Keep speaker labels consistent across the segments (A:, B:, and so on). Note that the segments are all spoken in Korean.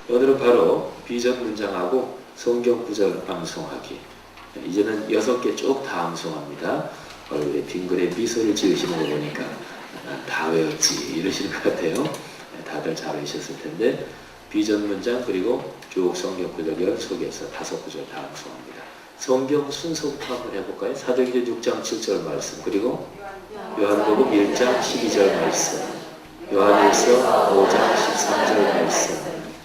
A: 오늘은 바로 비전 문장하고 성경 구절 암송하기. 이제는 6개 쭉 다 암송합니다. 얼굴에 빙그레 미소를 지으시는 거 보니까 다 외웠지 이러시는 것 같아요. 다들 잘 외우셨을 텐데 비전 문장 그리고 쭉 성경 구절을 속에서 5구절 다 암송합니다. 성경 순서부터 한번 해볼까요? 사도행전 6장 7절 말씀, 그리고 요한복음 1장 12절 말씀, 요한일서 5장 13절 말씀,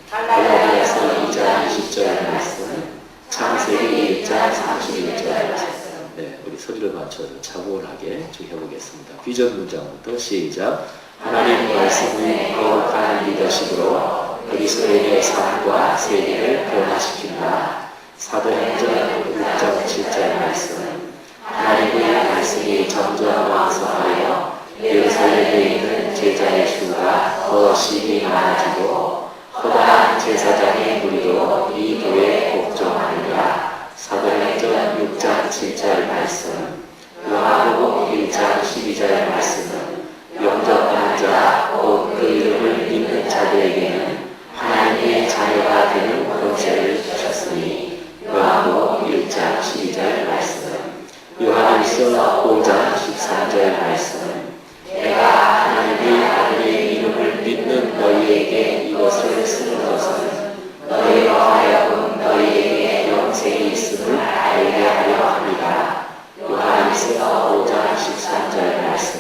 A: 갈라디아서 2장 20절 말씀, 창세기 1장 31절 말씀. 네, 우리 소리를 맞춰서 차분하게 쭉 해보겠습니다. 비전 문장부터 시작. 하나님 말씀이 거룩한 리더십으로 그리스도인의 삶과 세계를 변화시킨다. 사도행전 6장 7절 말씀. 하나님의 말씀이 점점 왕성하여 예루살렘에 있는 제자의 수가 더 심히 많아지고 허다한 제사장의 무리도 이 교회에 복종하니라. 사도행전 6장 7절 말씀. 요한복음 1장 12절 말씀은 영접하는 자, 곧 그 이름을 믿는 자들에게는 하나님의 자녀가 되는 권세를 주셨으니. 요한복음 1장 12절 말씀. 요한일서 5장 13절 말씀. 내가 하나님의 아들의 이름을 믿는 너희에게 이것을 쓰는 것은 너희로 하여금 너희에게 영생이 있음을 알게 하려 합니다. 요한일서 5장 13절 말씀.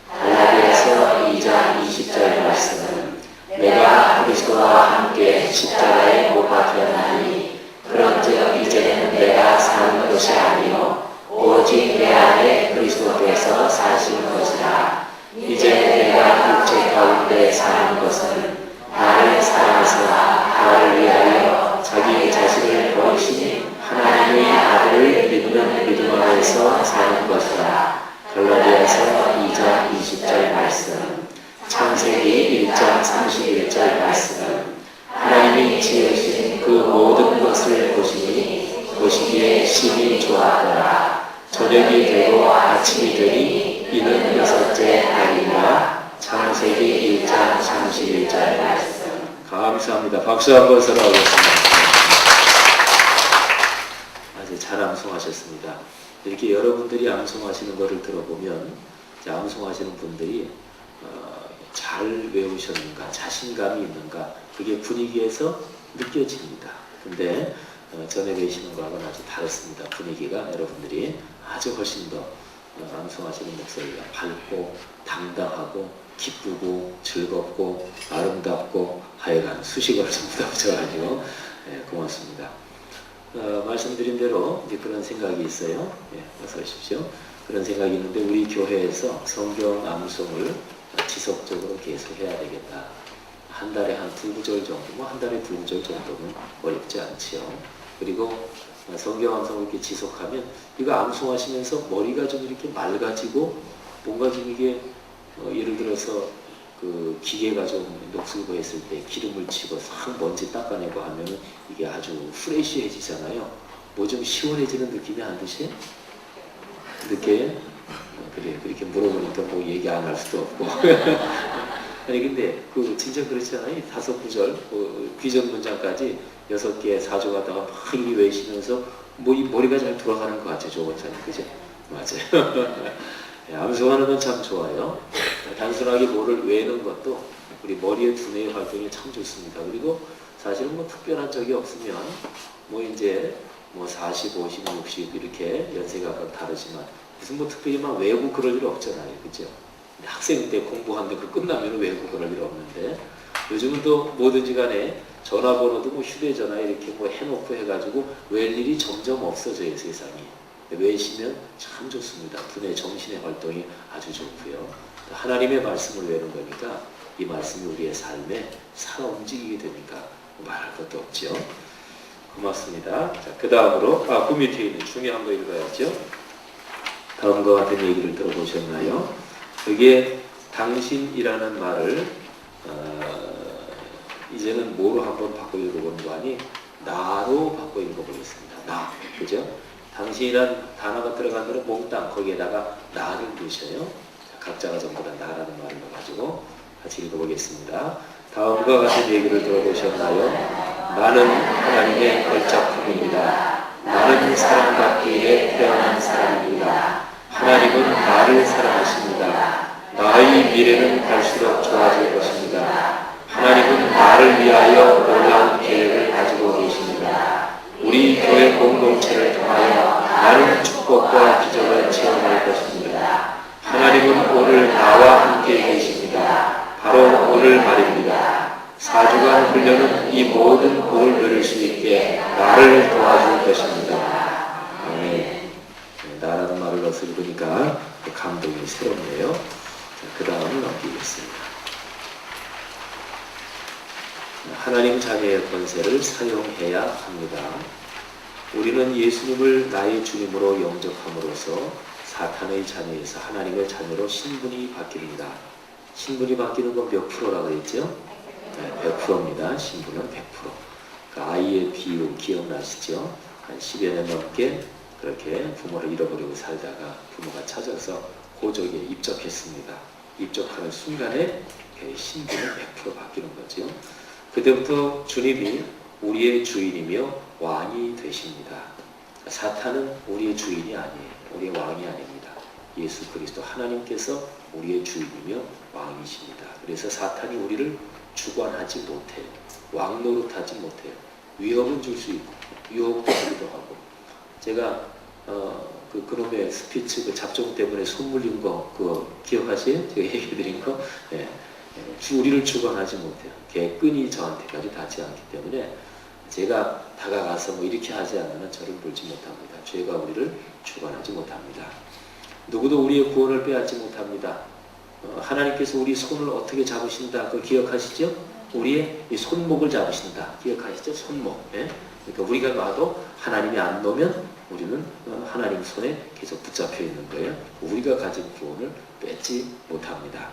A: 갈라디아서 2장 20절 말씀. 내가 그리스도와 함께 십자가에 못 박혔나니 그런즉 이제는 내가 사는 것이 아니요 오직 내 안에 그리스도께서 사시는 것이라. 이제 내가 육체 가운데 사는 것은 나를 사랑하사 나를 위하여 자기 자신을 버리신 하나님의 아들을 믿는 믿음 안에서 사는 것이라. 갈라디아서 2장 20절 말씀. 창세기 1장 31절 말씀. 하나님이 지으신 그 모든 것을 보시기에 심히 좋았더라. 저녁이 되고 아침이 되니 이는 6째 날이라. 창세기 1장 31절 말씀. 감사합니다. 박수 한번 선호하겠습니다. 아주 잘 암송하셨습니다. 이렇게 여러분들이 암송하시는 것을 들어보면 암송하시는 분들이 잘 외우셨는가, 자신감이 있는가, 그게 분위기에서 느껴집니다. 근데 전에 계시는 거하고는 아주 다릅니다. 분위기가 여러분들이 아주 훨씬 더 암송하시는 목소리가 밝고 당당하고 기쁘고 즐겁고 아름답고 하여간 수식어를 전부 다 붙여가지고 고맙습니다. 말씀드린 대로 이제 그런 생각이 있어요. 어서 오십시오. 그런 생각이 있는데 우리 교회에서 성경 암송을 지속적으로 계속 해야 되겠다. 한 달에 한 2구절 정도, 한 달에 2구절 정도는 어렵지 않지요. 그리고 성경 암송을 이렇게 지속하면 이거 암송하시면서 머리가 좀 이렇게 맑아지고 뭔가 좀 이게 예를 들어서 그 기계가 좀 녹슬고 했을 때 기름을 치고 싹 먼지 닦아내고 하면 이게 아주 프레시해지잖아요. 뭐 좀 시원해지는 느낌이 안 드세요? 그렇게 그래 그렇게 물어보니까 뭐 얘기 안 할 수도 없고 아니 근데 그 진짜 그렇잖아요. 5구절 비전 문장까지 6개 4조 가다가 막 이 외시면서 뭐 이 머리가 잘 돌아가는 것 같아요. 조원장님 그죠? 맞아요. 암송하는 건 참 좋아요. 단순하게 뭐를 외우는 것도 우리 머리의 두뇌의 활동이 참 좋습니다. 그리고 사실은 뭐 특별한 적이 없으면 뭐 이제 뭐 40, 50, 60 이렇게 연세가 각각 다르지만 무슨 뭐 특별히 막 외우고 그럴 일 없잖아요. 그죠? 학생 때 공부하는데 그 끝나면 외우고 그럴 일 없는데 요즘은 또 뭐든지 간에 전화번호도 뭐 휴대전화 이렇게 뭐 해놓고 해가지고 외울 일이 점점 없어져요. 세상이. 외우시면 참 좋습니다. 두뇌 정신의 활동이 아주 좋고요. 하나님의 말씀을 외우는 거니까 이 말씀이 우리의 삶에 살아 움직이게 되니까 말할 것도 없죠. 고맙습니다. 자, 그 다음으로 그 밑에 있는 중요한 거 읽어야죠. 다음과 같은 얘기를 들어보셨나요? 여기에 당신이라는 말을 이제는 뭐로 한번 바꿔 읽어보는 거 아니 나로 바꿔 읽어보겠습니다. 나, 그죠? 당신이란 단어가 들어간 거는 몽땅 거기에다가 나를 넣으셔요. 각자가 전부 다 나라는 말을 넣어가지고 같이 읽어보겠습니다. 다음과 같은 얘기를 들어보셨나요? 나는 하나님의 걸작품입니다. 나는 사랑받기에 태어난 사람입니다. 하나님은 나를 사랑하십니다. 나의 미래는 갈수록 좋아질 것입니다. 하나님은 나를 위하여 놀라운 계획을 가지고 계십니다. 우리 교회 공동체를 통하여 나는 축복과 기적을 체험할 것입니다. 하나님은 오늘 나와 함께 계십니다. 바로 오늘 말입니다. 4주간 훈련은 이 모든 복을 누릴 수 있게 나를 도와줄 것입니다. 아멘. 나라는 말을 넣어서 읽으니까 감동이 새롭네요. 그 다음을 넘기겠습니다. 하나님 자녀의 권세를 사용해야 합니다. 우리는 예수님을 나의 주님으로 영접함으로써 사탄의 자녀에서 하나님의 자녀로 신분이 바뀝니다. 신분이 바뀌는 건 몇 프로라고 그랬죠? 네, 100%입니다. 신분은 100%. 그 아이의 비유 기억나시죠? 한 10여 년 넘게 그렇게 부모를 잃어버리고 살다가 부모가 찾아서 고족에 입적했습니다. 입적하는 순간에 신분이 100% 바뀌는 거죠. 그때부터 주님이 우리의 주인이며 왕이 되십니다. 사탄은 우리의 주인이 아니에요. 우리의 왕이 아닙니다. 예수 그리스도 하나님께서 우리의 주인이며 왕이십니다. 그래서 사탄이 우리를 주관하지 못해요. 왕 노릇하지 못해요. 위협은 줄 수 있고 유혹도 하기도 하고. 제가 그놈의 스피치 그 잡종 때문에 손 물린 거 그거 기억하세요? 제가 얘기 드린 거. 네. 우리를 주관하지 못해요. 끈이 저한테까지 닿지 않기 때문에 제가 다가가서 뭐 이렇게 하지 않으면 저를 물지 못합니다. 죄가 우리를 주관하지 못합니다. 누구도 우리의 구원을 빼앗지 못합니다. 하나님께서 우리 손을 어떻게 잡으신다? 그걸 기억하시죠? 우리의 이 손목을 잡으신다. 기억하시죠? 손목. 예? 그러니까 우리가 놔도 하나님이 안 놓으면 우리는 하나님 손에 계속 붙잡혀 있는 거예요. 우리가 가진 구원을 뺏지 못합니다.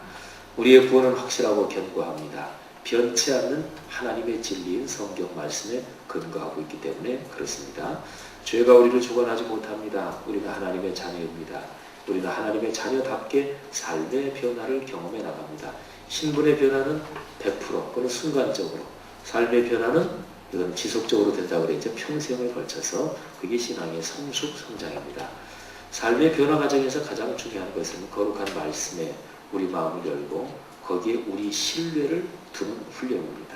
A: 우리의 구원은 확실하고 견고합니다. 변치 않는 하나님의 진리인 성경 말씀에 근거하고 있기 때문에 그렇습니다. 죄가 우리를 주관하지 못합니다. 우리는 하나님의 자녀입니다. 우리는 하나님의 자녀답게 삶의 변화를 경험해 나갑니다. 신분의 변화는 100%, 그건 순간적으로. 삶의 변화는 이건 지속적으로 된다고 그랬죠. 평생을 걸쳐서 그게 신앙의 성숙 성장입니다. 삶의 변화 과정에서 가장 중요한 것은 거룩한 말씀에 우리 마음을 열고 거기에 우리 신뢰를 두는 훈련입니다.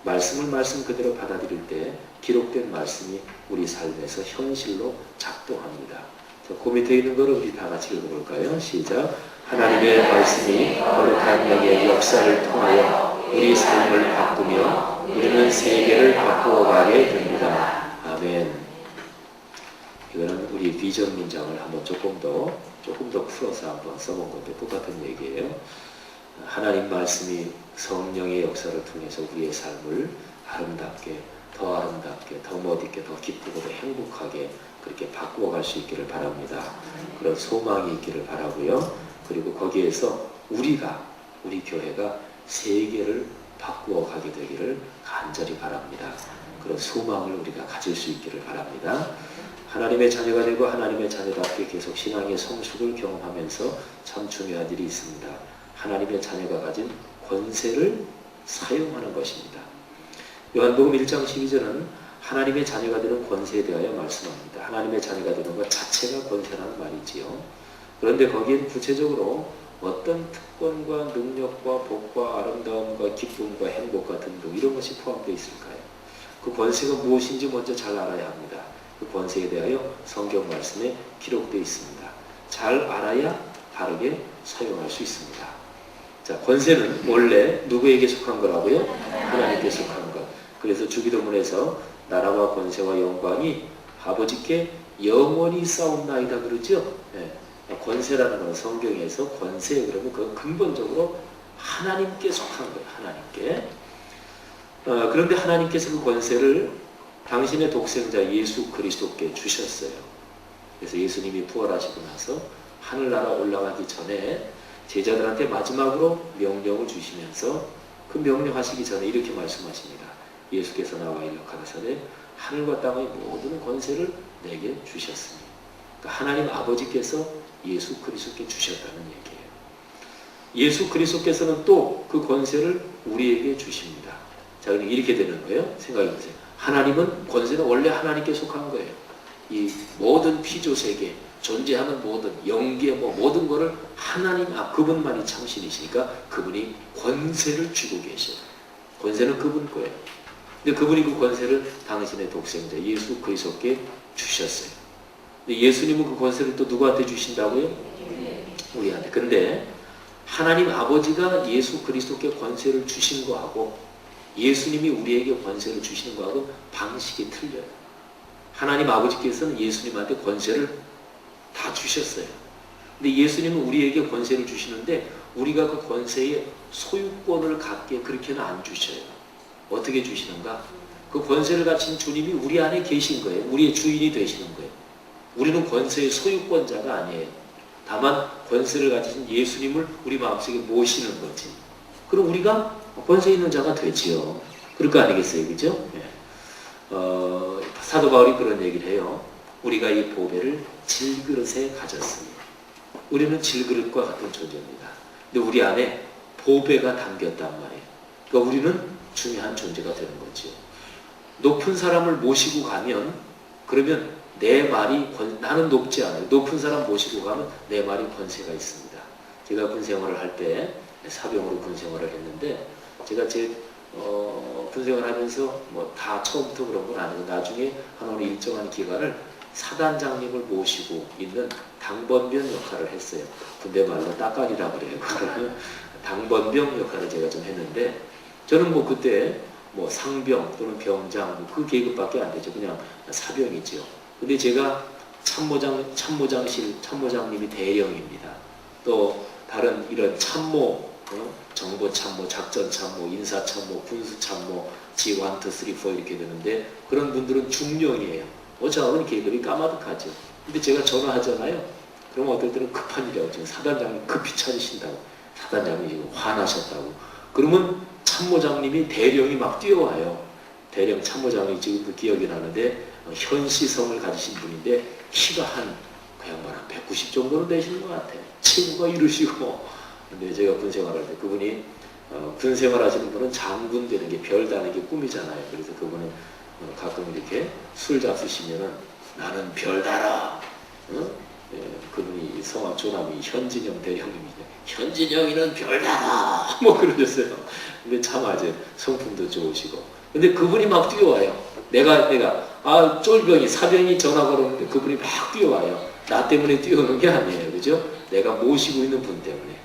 A: 말씀을 말씀 그대로 받아들일 때 기록된 말씀이 우리 삶에서 현실로 작동합니다. 그 밑에 있는 거를 우리 다 같이 읽어볼까요? 시작. 하나님의 말씀이 거룩한 영의 역사를 통하여 우리 삶을 바꾸며 우리는 세계를 바꾸어가게 됩니다. 아멘. 이거는 우리 비전 문장을 한번 조금 더 풀어서 한번 써본 건데 똑같은 얘기예요. 하나님 말씀이 성령의 역사를 통해서 우리의 삶을 아름답게, 더 멋있게, 더 기쁘고 더 행복하게 그렇게 바꾸어갈 수 있기를 바랍니다. 그런 소망이 있기를 바라고요. 그리고 거기에서 우리 교회가 세계를 바꾸어가게 되기를 간절히 바랍니다. 그런 소망을 우리가 가질 수 있기를 바랍니다. 하나님의 자녀가 되고 하나님의 자녀답게 계속 신앙의 성숙을 경험하면서 참 중요한 일이 있습니다. 하나님의 자녀가 가진 권세를 사용하는 것입니다. 요한복음 1장 12절은 하나님의 자녀가 되는 권세에 대하여 말씀합니다. 하나님의 자녀가 되는 것 자체가 권세라는 말이지요. 그런데 거기엔 구체적으로 어떤 특권과 능력과 복과 아름다움과 기쁨과 행복과 등등 이런 것이 포함되어 있을까요? 그 권세가 무엇인지 먼저 잘 알아야 합니다. 그 권세에 대하여 성경 말씀에 기록되어 있습니다. 잘 알아야 바르게 사용할 수 있습니다. 자, 권세는 원래 누구에게 속한 거라고요? 하나님께 속한 것. 그래서 주기도문에서 나라와 권세와 영광이 아버지께 영원히 싸움나이다 그러죠? 네. 권세라는 건 성경에서 권세 그러면 그 근본적으로 하나님께 속한 거예요. 하나님께. 그런데 하나님께서 그 권세를 당신의 독생자 예수 그리스도께 주셨어요. 그래서 예수님이 부활하시고 나서 하늘나라 올라가기 전에 제자들한테 마지막으로 명령을 주시면서 그 명령하시기 전에 이렇게 말씀하십니다. 예수께서 나와 일러 가라사대 하늘과 땅의 모든 권세를 내게 주셨으니. 그러니까 하나님 아버지께서 예수 그리스도께 주셨다는 얘기예요. 예수 그리스도께서는 또 그 권세를 우리에게 주십니다. 자, 그럼 이렇게 되는 거예요. 생각해 보세요. 하나님은 권세는 원래 하나님께 속한 거예요. 이 모든 피조세계, 존재하는 모든 영계 모든 거를 하나님 그분만이 창신이시니까 그분이 권세를 주고 계셔요. 권세는 그분 거예요. 근데 그분이 그 권세를 당신의 독생자 예수 그리스도께 주셨어요. 근데 예수님은 그 권세를 또 누구한테 주신다고요? 우리한테. 근데 하나님 아버지가 예수 그리스도께 권세를 주신 거하고 예수님이 우리에게 권세를 주시는 거하고 방식이 틀려요. 하나님 아버지께서는 예수님한테 권세를 다 주셨어요. 근데 예수님은 우리에게 권세를 주시는데 우리가 그 권세의 소유권을 갖게 그렇게는 안 주셔요. 어떻게 주시는가? 그 권세를 가진 주님이 우리 안에 계신 거예요. 우리의 주인이 되시는 거예요. 우리는 권세의 소유권자가 아니에요. 다만 권세를 가지신 예수님을 우리 마음속에 모시는 거지. 그럼 우리가 권세 있는 자가 되지요. 그럴 거 아니겠어요, 그죠? 네. 사도 바울이 그런 얘기를 해요. 우리가 이 보배를 질그릇에 가졌으니 우리는 질그릇과 같은 존재입니다. 근데 우리 안에 보배가 담겼단 말이에요. 그러니까 우리는 중요한 존재가 되는 거죠. 높은 사람을 모시고 가면 그러면 내 말이 나는 높지 않아요. 높은 사람 모시고 가면 내 말이 권세가 있습니다. 제가 군 생활을 할 때 사병으로 군 생활을 했는데 제가 제 군 생활하면서 다 처음부터 그런 건 아니고 나중에 한 어느 일정한 기간을 사단장님을 모시고 있는 당번병 역할을 했어요. 군대 말로 따까리라고 그래요. 당번병 역할을 제가 좀 했는데 저는 그때 상병 또는 병장 그 계급밖에 안 되죠. 그냥 사병이죠. 근데 제가 참모장님이 대령입니다. 또 다른 이런 참모, 정보참모, 작전참모, 인사참모, 군수참모, G1, 2, 3, 4 이렇게 되는데 그런 분들은 중령이에요. 저하고는 계급이 까마득하죠. 근데 제가 전화하잖아요. 그럼 어떨 때는 급한 일이라고 지금 사단장님 급히 찾으신다고. 사단장님이 지금 화나셨다고. 그러면 참모장님이 대령이 막 뛰어와요. 대령 참모장이 지금도 기억이 나는데 현시성을 가지신 분인데 키가 그 양반 한 190 정도는 되시는 것 같아요. 체구가 이르시고. 근데 제가 군생활할 때 그분이 군생활 하시는 분은 장군 되는 게 별 다는 게 꿈이잖아요. 그래서 그분은 가끔 이렇게 술 잡수시면은 나는 별 달아. 예, 그분이 성함 조남이 현진영 대령입니다. 현진영이는 별 달아. 그러셨어요. 근데 참 아주 성품도 좋으시고. 근데 그분이 막 뛰어와요. 내가 쫄병이 사병이 전화 걸었는데 그분이 막 뛰어와요. 나 때문에 뛰어오는 게 아니에요. 그죠? 내가 모시고 있는 분 때문에.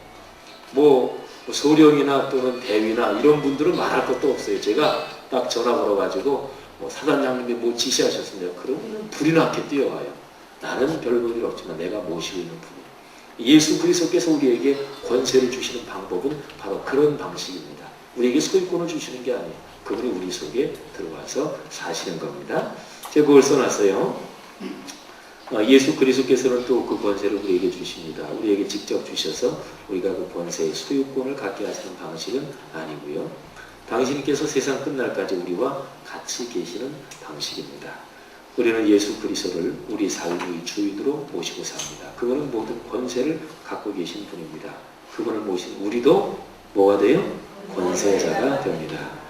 A: 소령이나 또는 대위나 이런 분들은 말할 것도 없어요. 제가 딱 전화 걸어가지고 사단장님이 지시하셨습니다. 그러면 불이 나게 뛰어와요. 나는 별 볼 일 없지만 내가 모시고 있는 분이에요. 예수 그리스도께서 우리에게 권세를 주시는 방법은 바로 그런 방식입니다. 우리에게 소유권을 주시는 게 아니에요. 그분이 우리 속에 들어와서 사시는 겁니다. 제가 그걸 써놨어요. 예수 그리스도께서는 또 그 권세를 우리에게 주십니다. 우리에게 직접 주셔서 우리가 그 권세의 소유권을 갖게 하시는 방식은 아니고요. 당신께서 세상 끝날까지 우리와 같이 계시는 방식입니다. 우리는 예수 그리스도를 우리 삶의 주인으로 모시고 삽니다. 그분은 모든 권세를 갖고 계신 분입니다. 그분을 모신 우리도 뭐가 돼요? 권세자가 됩니다.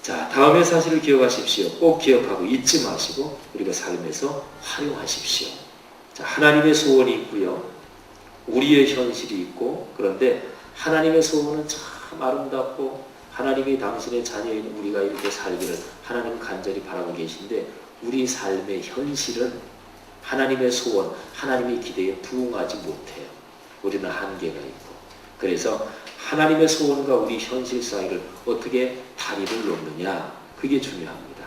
A: 자, 다음의 사실을 기억하십시오. 꼭 기억하고 잊지 마시고 우리가 삶에서 활용하십시오. 자, 하나님의 소원이 있고요. 우리의 현실이 있고 그런데 하나님의 소원은 참 아름답고 하나님이 당신의 자녀인 우리가 이렇게 살기를 하나님은 간절히 바라고 계신데 우리 삶의 현실은 하나님의 소원, 하나님의 기대에 부응하지 못해요. 우리는 한계가 있고. 그래서 하나님의 소원과 우리 현실 사이를 어떻게 다리를 놓느냐, 그게 중요합니다.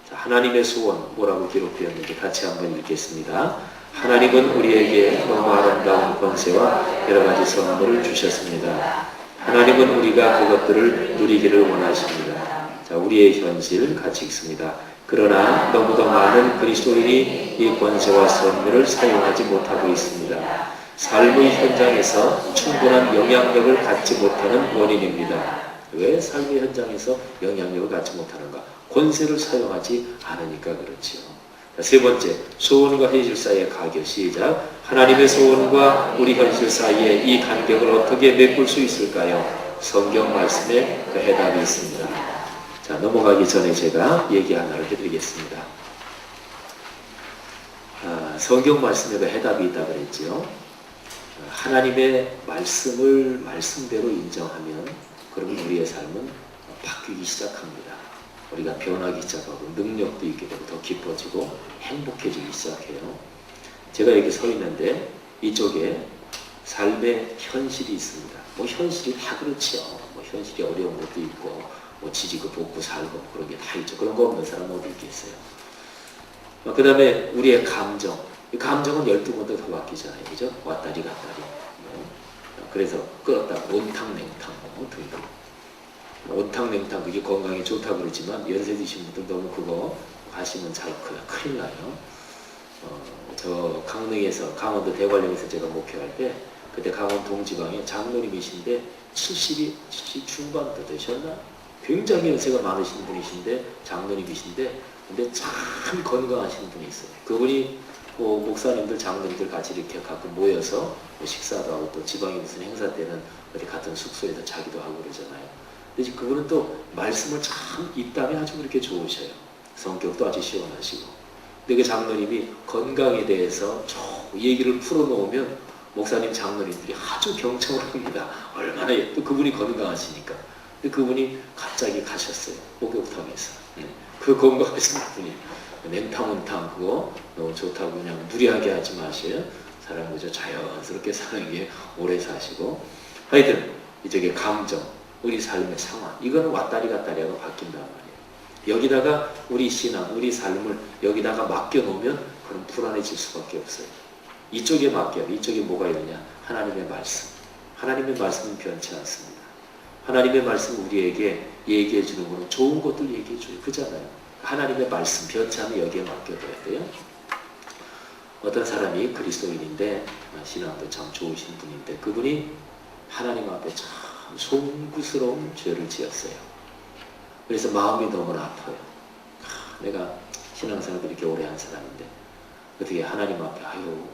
A: 자, 하나님의 소원 뭐라고 기록되었는지 같이 한번 읽겠습니다. 하나님은 우리에게 너무 아름다운 권세와 여러 가지 선물을 주셨습니다. 하나님은 우리가 그것들을 누리기를 원하십니다. 자, 우리의 현실 같이 읽습니다. 그러나 너무도 많은 그리스도인이 이 권세와 선물을 사용하지 못하고 있습니다. 삶의 현장에서 충분한 영향력을 갖지 못하는 원인입니다. 왜 삶의 현장에서 영향력을 갖지 못하는가? 권세를 사용하지 않으니까 그렇지요. 세 번째, 소원과 현실 사이의 가교. 시작. 하나님의 소원과 우리 현실 사이에 이 간격을 어떻게 메꿀 수 있을까요? 성경 말씀에 그 해답이 있습니다. 자, 넘어가기 전에 제가 얘기 하나를 해드리겠습니다. 성경 말씀에 그 해답이 있다 그랬죠. 하나님의 말씀을 말씀대로 인정하면 그러면 우리의 삶은 바뀌기 시작합니다. 우리가 변하기 시작하고 능력도 있게 되고 더 깊어지고 행복해지기 시작해요. 제가 여기 서 있는데 이쪽에 삶의 현실이 있습니다. 뭐 현실이 다 그렇죠. 뭐 현실이 어려운 것도 있고 뭐 지지고 볶고 살고 그런 게 다 있죠. 그런 거 없는 사람 어디 있겠어요. 그 다음에 우리의 감정. 이 감정은 12번도 더 바뀌잖아요. 그죠? 왔다리 갔다리. 그래서 끓었다 온탕냉탕 등등. 온탕냉탕 그게 건강에 좋다고 그러지만 연세 드신 분들 너무 그거 하시면 잘 큰일 나요. 저 강릉에서 강원도 대관령에서 제가 목회할 때 그때 강원 동지방에 장로님이신데 70 중반도 되셨나? 굉장히 연세가 많으신 분이신데 장로님이신데 근데 참 건강하신 분이 있어요. 그분이 목사님들 장로님들 같이 이렇게 가끔 모여서 식사도 하고 또 지방에 무슨 행사 때는 어디 같은 숙소에서 자기도 하고 그러잖아요. 근데 그분은 또 말씀을 참 입담이 아주 그렇게 좋으셔요. 성격도 아주 시원하시고. 근데 그 장로님이 건강에 대해서 얘기를 풀어놓으면 목사님 장로님들이 아주 경청을 합니다. 얼마나 또 그분이 건강하시니까. 근데 그분이 갑자기 가셨어요. 목욕탕에서. 그 건강하신 분이 냉탕온탕 그거 너무 좋다고 그냥 무리하게 하지 마세요. 사람 그저 자연스럽게 사는 게 오래 사시고. 하여튼 이쪽에 감정, 우리 삶의 상황 이거는 왔다리 갔다리 하고 바뀐단 말이에요. 여기다가 우리 신앙, 우리 삶을 여기다가 맡겨놓으면 그럼 불안해질 수밖에 없어요. 이쪽에 맡겨요. 이쪽에 뭐가 있느냐? 하나님의 말씀. 하나님의 말씀은 변치 않습니다. 하나님의 말씀 우리에게 얘기해 주는 거는 좋은 것들 얘기해 줘요. 그잖아요. 하나님의 말씀 변치 않으면 여기에 맡겨둬야 돼요. 어떤 사람이 그리스도인인데 신앙도 참 좋으신 분인데 그분이 하나님 앞에 참 송구스러운 죄를 지었어요. 그래서 마음이 너무나 아파요. 내가 신앙생활을 이렇게 오래 한 사람인데 어떻게 하나님 앞에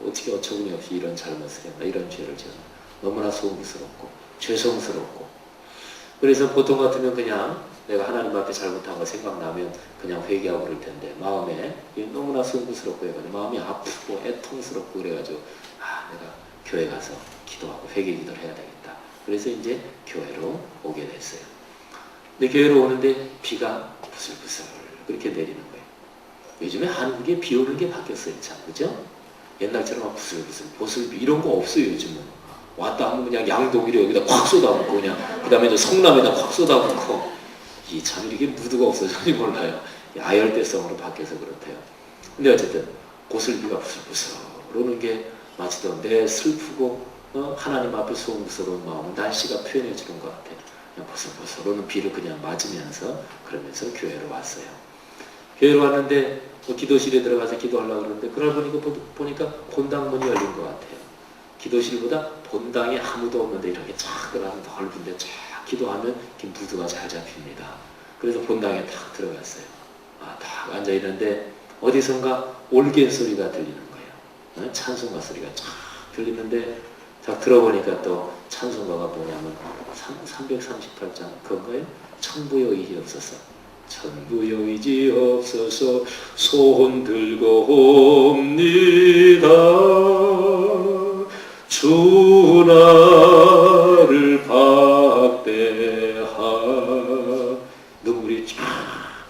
A: 어떻게 어처구니 없이 이런 잘못을 했나 이런 죄를 지었나 너무나 송구스럽고 죄송스럽고 그래서 보통 같으면 그냥 내가 하나님 앞에 잘못한 거 생각나면 그냥 회개하고 그럴 텐데 마음에 너무나 송구스럽고 해가지고 마음이 아프고 애통스럽고 그래가지고 내가 교회 가서 기도하고 회개 기도를 해야 되겠다. 그래서 이제 교회로 오게 됐어요. 근데 교회로 오는데 비가 부슬부슬 그렇게 내리는 거예요. 요즘에 한국에 비 오는 게 바뀌었어요. 참 그죠? 옛날처럼 막 부슬부슬 보슬비 이런 거 없어요. 요즘은 왔다 하면 그냥 양동이를 여기다 콱 쏟아붓고 그냥 그 다음에 성남에다 콱 쏟아붓고 참 이렇게 무드가 없어졌는지 몰라요. 아열대성으로 바뀌어서 그렇대요. 근데 어쨌든 보슬비가 부슬부슬 오는 게 마치 내 슬프고 하나님 앞에 송구스러운 마음을 날씨가 표현해 주는 것 같아요. 그냥 보슬보슬 오는 비를 그냥 맞으면서 그러면서 교회로 왔어요. 교회로 왔는데 기도실에 들어가서 기도하려고 그러는데 그날 보니까 본당문이 열린 것 같아요. 기도실보다 본당에 아무도 없는데 이렇게 작은 넓은데 쫙 기도하면 이렇게 무드가 잘 잡힙니다. 그래서 본당에 탁 들어갔어요. 탁 앉아있는데 어디선가 올개 소리가 들리는 거예요. 찬송가 소리가 쫙 들리는데 딱 들어보니까 또 찬송가가 뭐냐면 338장 그건가요? 천부여의지없어서 천부여의지없어서 손 들고 옵니다. 주 나를 박대하 눈물이 쫙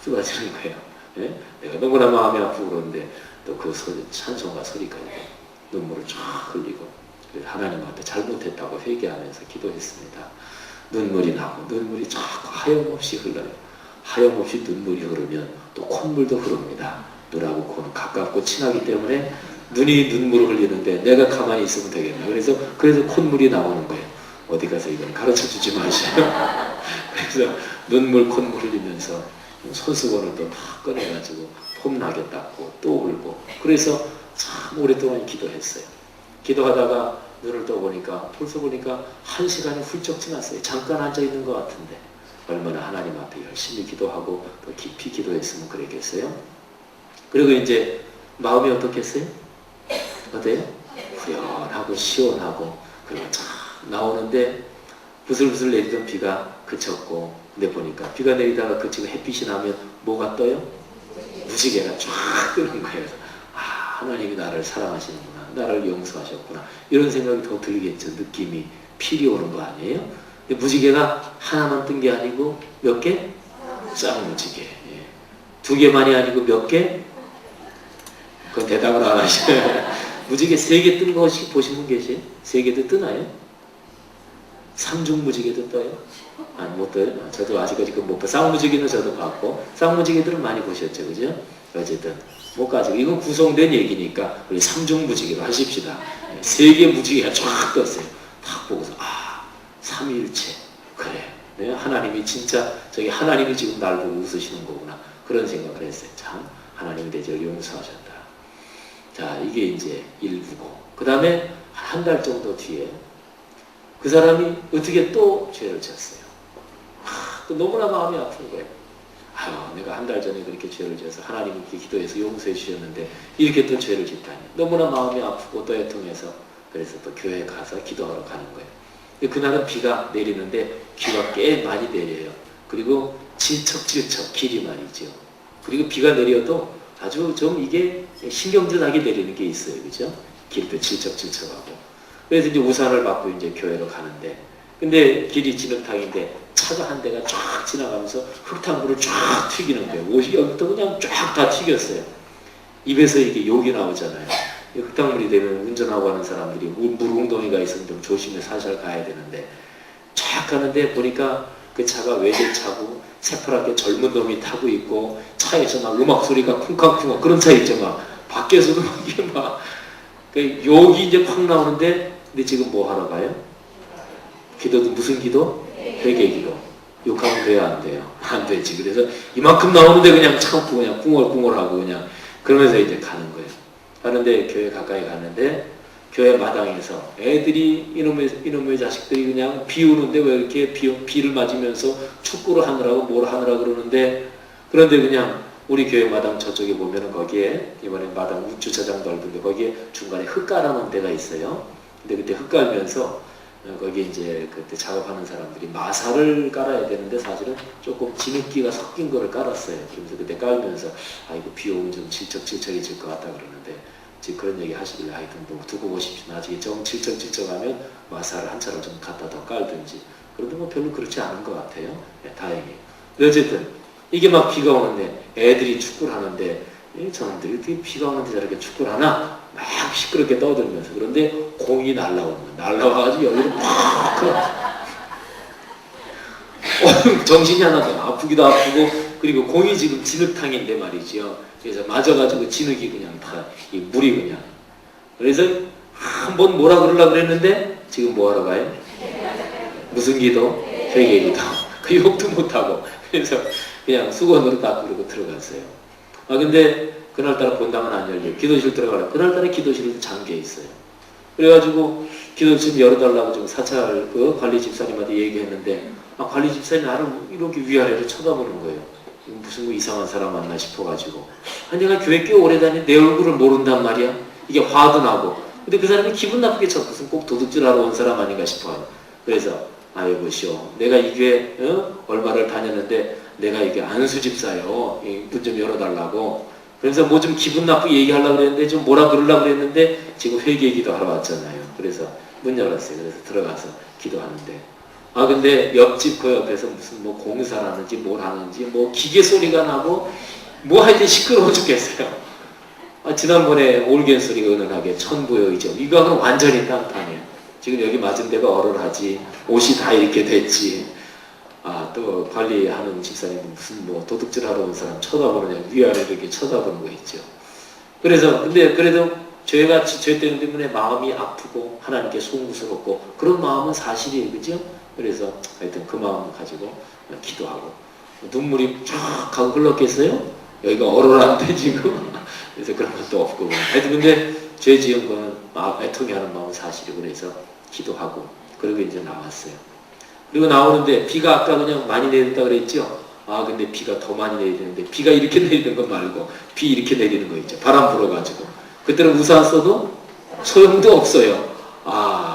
A: 쏟아지는 거예요. 예? 내가 너무나 마음이 아프고 그런데 또 그 찬송가 소리까지 눈물을 쫙 흘리고 하나님 앞에 잘못했다고 회개하면서 기도했습니다. 눈물이 나고 눈물이 자꾸 하염없이 흘러요. 하염없이 눈물이 흐르면 또 콧물도 흐릅니다. 눈하고 코는 가깝고 친하기 때문에 눈이 눈물을 흘리는데 내가 가만히 있으면 되겠나. 그래서 콧물이 나오는 거예요. 어디 가서 이건 가르쳐주지 마시고. 그래서 눈물 콧물 흘리면서 손수건을 또 다 꺼내가지고 폼나게 닦고 또 울고 그래서 참 오랫동안 기도했어요. 기도하다가 눈을 떠보니까 벌써 보니까 1시간이 훌쩍 지났어요. 잠깐 앉아있는 것 같은데 얼마나 하나님 앞에 열심히 기도하고 또 깊이 기도했으면 그랬겠어요. 그리고 이제 마음이 어떻겠어요? 어때요? 후련하고 시원하고 그리고 참 나오는데 부슬부슬 내리던 비가 그쳤고, 근데 보니까 비가 내리다가 그치고 햇빛이 나면 뭐가 떠요? 무지개가 쫙 뜨는 거예요. 아, 하나님이 나를 사랑하시는구나, 나를 용서하셨구나, 이런 생각이 더 들겠죠. 느낌이, 필이 오는 거 아니에요? 근데 무지개가 하나만 뜬 게 아니고 몇 개? 쌍무지개. 예. 두 개만이 아니고 몇 개? 그건 대답을 안 하시네요. 무지개 세 개 뜬 거 혹시 보신 분 계세요? 세 개도 뜨나요? 삼중무지개도 떠요? 아니, 못 떠요? 저도 아직까지 그 못 봐. 쌍무지개는 저도 봤고, 쌍무지개들은 많이 보셨죠, 그죠? 어쨌든 못 가지고, 이건 구성된 얘기니까 우리 삼중무지개로 하십시다. 세 개 무지개가 쫙 떴어요. 딱 보고서 삼위일체, 그래, 네, 하나님이 진짜 저기 하나님이 지금 날 보고 웃으시는 거구나, 그런 생각을 했어요. 참, 하나님이 내 죄를 용서하셨다. 자, 이게 이제 일부고, 그 다음에 한 달 정도 뒤에 그 사람이 어떻게 또 죄를 지었어요. 또 너무나 마음이 아픈 거예요. 아유, 내가 한 달 전에 그렇게 죄를 지어서 하나님께 기도해서 용서해 주셨는데 이렇게 또 죄를 짓다니. 너무나 마음이 아프고 또 애통해서, 그래서 또 교회에 가서 기도하러 가는 거예요. 그날은 비가 내리는데 비가 꽤 많이 내려요. 그리고 질척질척 길이 말이죠. 그리고 비가 내려도 아주 좀 이게 신경질나게 내리는 게 있어요. 그죠? 길도 질척질척하고. 그래서 이제 우산을 받고 이제 교회로 가는데, 근데 길이 진흙탕인데 차가 한 대가 쫙 지나가면서 흙탕물을 쫙 튀기는 거예요. 옷이 여기부터 그냥 쫙 다 튀겼어요. 입에서 이게 욕이 나오잖아요. 흙탕물이 되면 운전하고 하는 사람들이 물 웅덩이가 있으면 좀 조심해 살살 가야 되는데, 쫙 가는데 보니까 그 차가 외제차고 새파랗게 젊은 놈이 타고 있고, 차에서 막 음악 소리가 쿵쾅쿵쾅 그런 차 있죠. 막 밖에서도 막 이게 막 그 욕이 이제 팍 나오는데, 근데 지금 뭐 하러 가요? 기도도 무슨 기도? 회개 기도. 욕하면 돼요, 안 돼요? 안 되지. 그래서 이만큼 나오는데 그냥 참고 그냥 꿍얼꿍얼하고 그냥 그러면서 이제 가는 거예요. 가는데 교회 가까이 가는데 교회 마당에서 애들이 이놈의 자식들이 그냥 비 오는데 왜 이렇게 비를 맞으면서 축구를 하느라고 뭘 하느라 그러는데, 그런데 그냥 우리 교회 마당 저쪽에 보면은 거기에 이번에 마당 주차장 넓은데 거기에 중간에 흙 깔아놓은 데가 있어요. 근데 그때 흙 깔면서 거기 이제 그때 작업하는 사람들이 마사를 깔아야 되는데 사실은 조금 진흙기가 섞인 거를 깔았어요. 그러면서 그때 깔면서 이거 비 오면 좀 질척질척해질 것 같다 그러는데, 지금 그런 얘기 하시길래 하여튼 뭐 두고 보십시오. 나중에 좀 질척질척하면 마사를 한 차를 좀 갖다 더 깔든지. 그런데 뭐 별로 그렇지 않은 것 같아요. 네, 다행히. 어쨌든 이게 막 비가 오는데 애들이 축구를 하는데, 저놈들이 어떻게 비가 오는데 저렇게 축구를 하나? 막 시끄럽게 떠들면서. 그런데 공이 날라오는 거야. 날라와가지고 여기를 팍 정신이 하나도 아프기도 아프고, 그리고 공이 지금 진흙탕인데 말이죠. 그래서 맞아가지고 진흙이 그냥 다 이 물이 그냥. 그래서 한번 뭐라 그러려고 그랬는데 지금 뭐 하러 가요? 무슨 기도? 회개 기도. 그 욕도 못하고. 그래서 그냥 수건으로 딱 그러고 들어갔어요. 근데 그날따라 본당은 안 열려요. 기도실 들어가려고. 그날따라 기도실이 잠겨 있어요. 그래가지고 기도실 열어달라고 좀 사찰 그 관리 집사님한테 얘기했는데, 관리 집사님이 나를 이렇게 위아래로 쳐다보는 거예요. 무슨 뭐 이상한 사람 만나 싶어가지고. 내가 교회 꽤 오래 다니 내 얼굴을 모른단 말이야. 이게 화도 나고. 근데 그 사람이 기분 나쁘게 쳐. 무슨 꼭 도둑질하러 온 사람 아닌가 싶어요. 그래서 여보시오, 내가 이 교회 얼마를 다녔는데 내가 이게 안수 집사요. 문 좀 열어달라고. 그래서 뭐 좀 기분 나쁘게 얘기하려고 그랬는데, 좀 뭐라 그러려고 그랬는데 지금 회개 기도하러 왔잖아요. 그래서 문 열었어요. 그래서 들어가서 기도하는데, 근데 옆집 그 옆에서 무슨 뭐 공사를 하는지 뭘 하는지 뭐 기계 소리가 나고 뭐 하여튼 시끄러워 죽겠어요. 지난번에 올겐 소리가 은은하게 천부여이죠. 이거는 완전히 딴판이에요. 지금 여기 맞은 데가 얼얼하지, 옷이 다 이렇게 됐지. 또 관리하는 집사님은 무슨 뭐 도둑질하러 온 사람 쳐다보느냐, 위아래 이렇게 쳐다보는 거 있죠. 그래서 근데 그래도 죄가 죄 때문에 마음이 아프고 하나님께 송구스럽고 그런 마음은 사실이에요, 그죠? 그래서 하여튼 그 마음을 가지고 기도하고, 눈물이 쫙 하고 흘렀겠어요? 여기가 얼얼한데 지금. 그래서 그런 것도 없고. 하여튼 근데 죄 지은 거는 애통이 하는 마음은 사실이고, 그래서 기도하고 그리고 이제 나왔어요. 그리고 나오는데 비가 아까 그냥 많이 내린다 그랬죠? 근데 비가 더 많이 내리는데, 비가 이렇게 내리는 거 말고 비 이렇게 내리는 거 있죠. 바람 불어가지고. 그때는 우산 써도 소용도 없어요.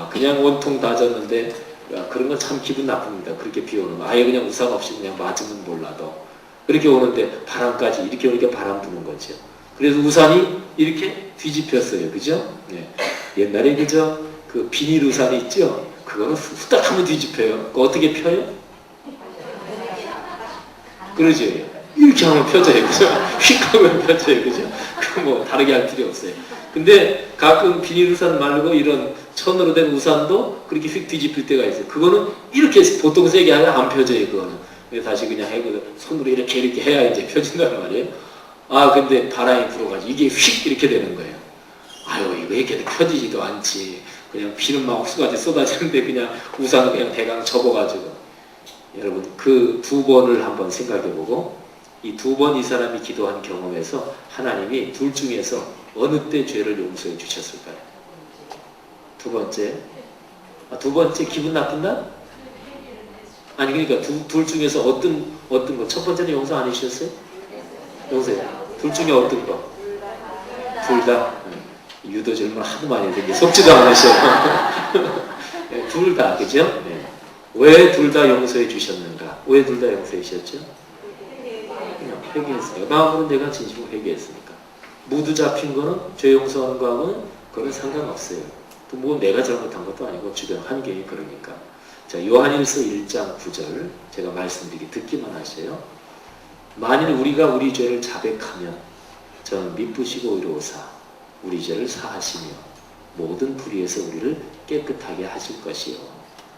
A: 그냥 온통 다 젖는데, 그런 건 참 기분 나쁩니다. 그렇게 비 오는 거. 아예 그냥 우산 없이 그냥 맞으면 몰라도. 그렇게 오는데 바람까지 이렇게 오니까 바람 부는 거죠. 그래서 우산이 이렇게 뒤집혔어요. 그죠? 네. 옛날에 그저 그 비닐 우산이 있죠? 그거는 후딱 하면 뒤집혀요. 그거 어떻게 펴요? 그러죠. 이렇게 하면 펴져요. 그죠? 휙 하면 펴져요. 그죠? 그 뭐 다르게 할 필요 없어요. 근데 가끔 비닐 우산 말고 이런 천으로 된 우산도 그렇게 휙 뒤집힐 때가 있어요. 그거는 이렇게 보통 세게 하면 안 펴져요. 그거는. 다시 그냥 해고 손으로 이렇게 해야 이제 펴진단 말이에요. 아 근데 바람이 불어가지고 이게 휙 이렇게 되는 거예요. 아유 이거 이렇게 펴지지도 않지. 그냥 비는 막 옥수같이 쏟아지는데 그냥 우산을 그냥 대강 접어가지고. 여러분 그 두 번을 한번 생각해보고 이 두 번 이 사람이 기도한 경험에서 하나님이 둘 중에서 어느 때 죄를 용서해 주셨을까요? 두 번째. 두 번째 기분 나쁜 날? 아니 그러니까 둘 중에서 어떤 거? 첫 번째는 용서 안 해주셨어요? 용서해요. 둘 중에 어떤 거? 둘 다? 유도 질문 하도 많이 했는데 속지도 않으셔요. 네, 둘 다, 그죠? 네. 왜 둘 다 용서해 주셨는가? 왜 둘 다 용서해 주셨죠? 그냥 회개했으니까. 마음으로 내가 진심으로 회개했으니까. 무드 잡힌 거는 죄 용서하는 거하고는 그건 상관없어요. 또 뭐 내가 잘못한 것도 아니고 주변 환경이 그러니까. 자, 요한일서 1장 9절 제가 말씀드리기 듣기만 하세요. 만일 우리가 우리 죄를 자백하면 저는 미쁘시고 의로우사 우리 죄를 사하시며 모든 불의에서 우리를 깨끗하게 하실 것이요.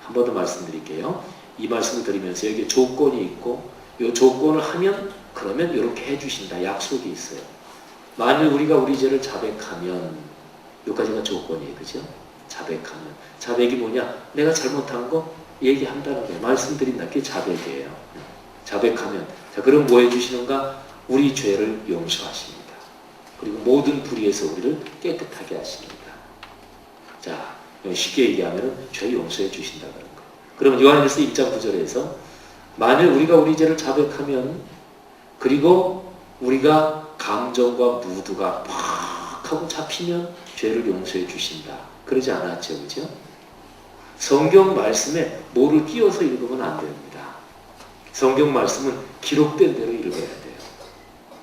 A: 한 번 더 말씀드릴게요. 이 말씀을 드리면서 여기 조건이 있고 이 조건을 하면 그러면 이렇게 해주신다. 약속이 있어요. 만일 우리가 우리 죄를 자백하면 여기까지가 조건이에요. 그죠? 자백하면. 자백이 뭐냐? 내가 잘못한 거 얘기한다는 거예요. 말씀드린다. 그게 자백이에요. 자백하면. 자, 그럼 뭐 해주시는가? 우리 죄를 용서하십니다. 그리고 모든 불의에서 우리를 깨끗하게 하십니다. 자, 쉽게 얘기하면 죄 용서해 주신다는 거. 그러면 요한일서 1장 9절에서 만일 우리가 우리 죄를 자백하면 그리고 우리가 감정과 무드가 팍 하고 잡히면 죄를 용서해 주신다. 그러지 않았죠. 그죠? 성경 말씀에 뭐를 끼워서 읽으면 안 됩니다. 성경 말씀은 기록된 대로 읽어야 돼요.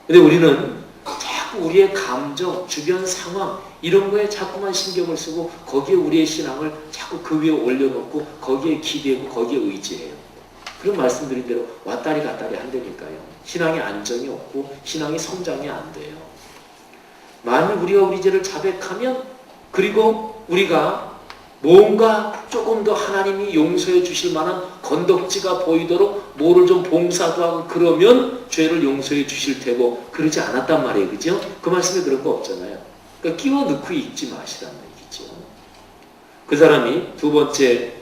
A: 근데 우리는 자꾸 우리의 감정, 주변 상황 이런 거에 자꾸만 신경을 쓰고 거기에 우리의 신앙을 자꾸 그 위에 올려놓고 거기에 기대고 거기에 의지해요. 그런 말씀드린 대로 왔다리 갔다리 한다니까요. 신앙의 안정이 없고 신앙의 성장이 안 돼요. 만일 우리가 우리 죄를 자백하면 그리고 우리가 뭔가 조금 더 하나님이 용서해 주실 만한 건덕지가 보이도록 뭐를 좀 봉사도 하고 그러면 죄를 용서해 주실 테고 그러지 않았단 말이에요. 그죠? 그 말씀에 그런 거 없잖아요. 그러니까 끼워 넣고 읽지 마시라는 얘기죠. 그 사람이 두 번째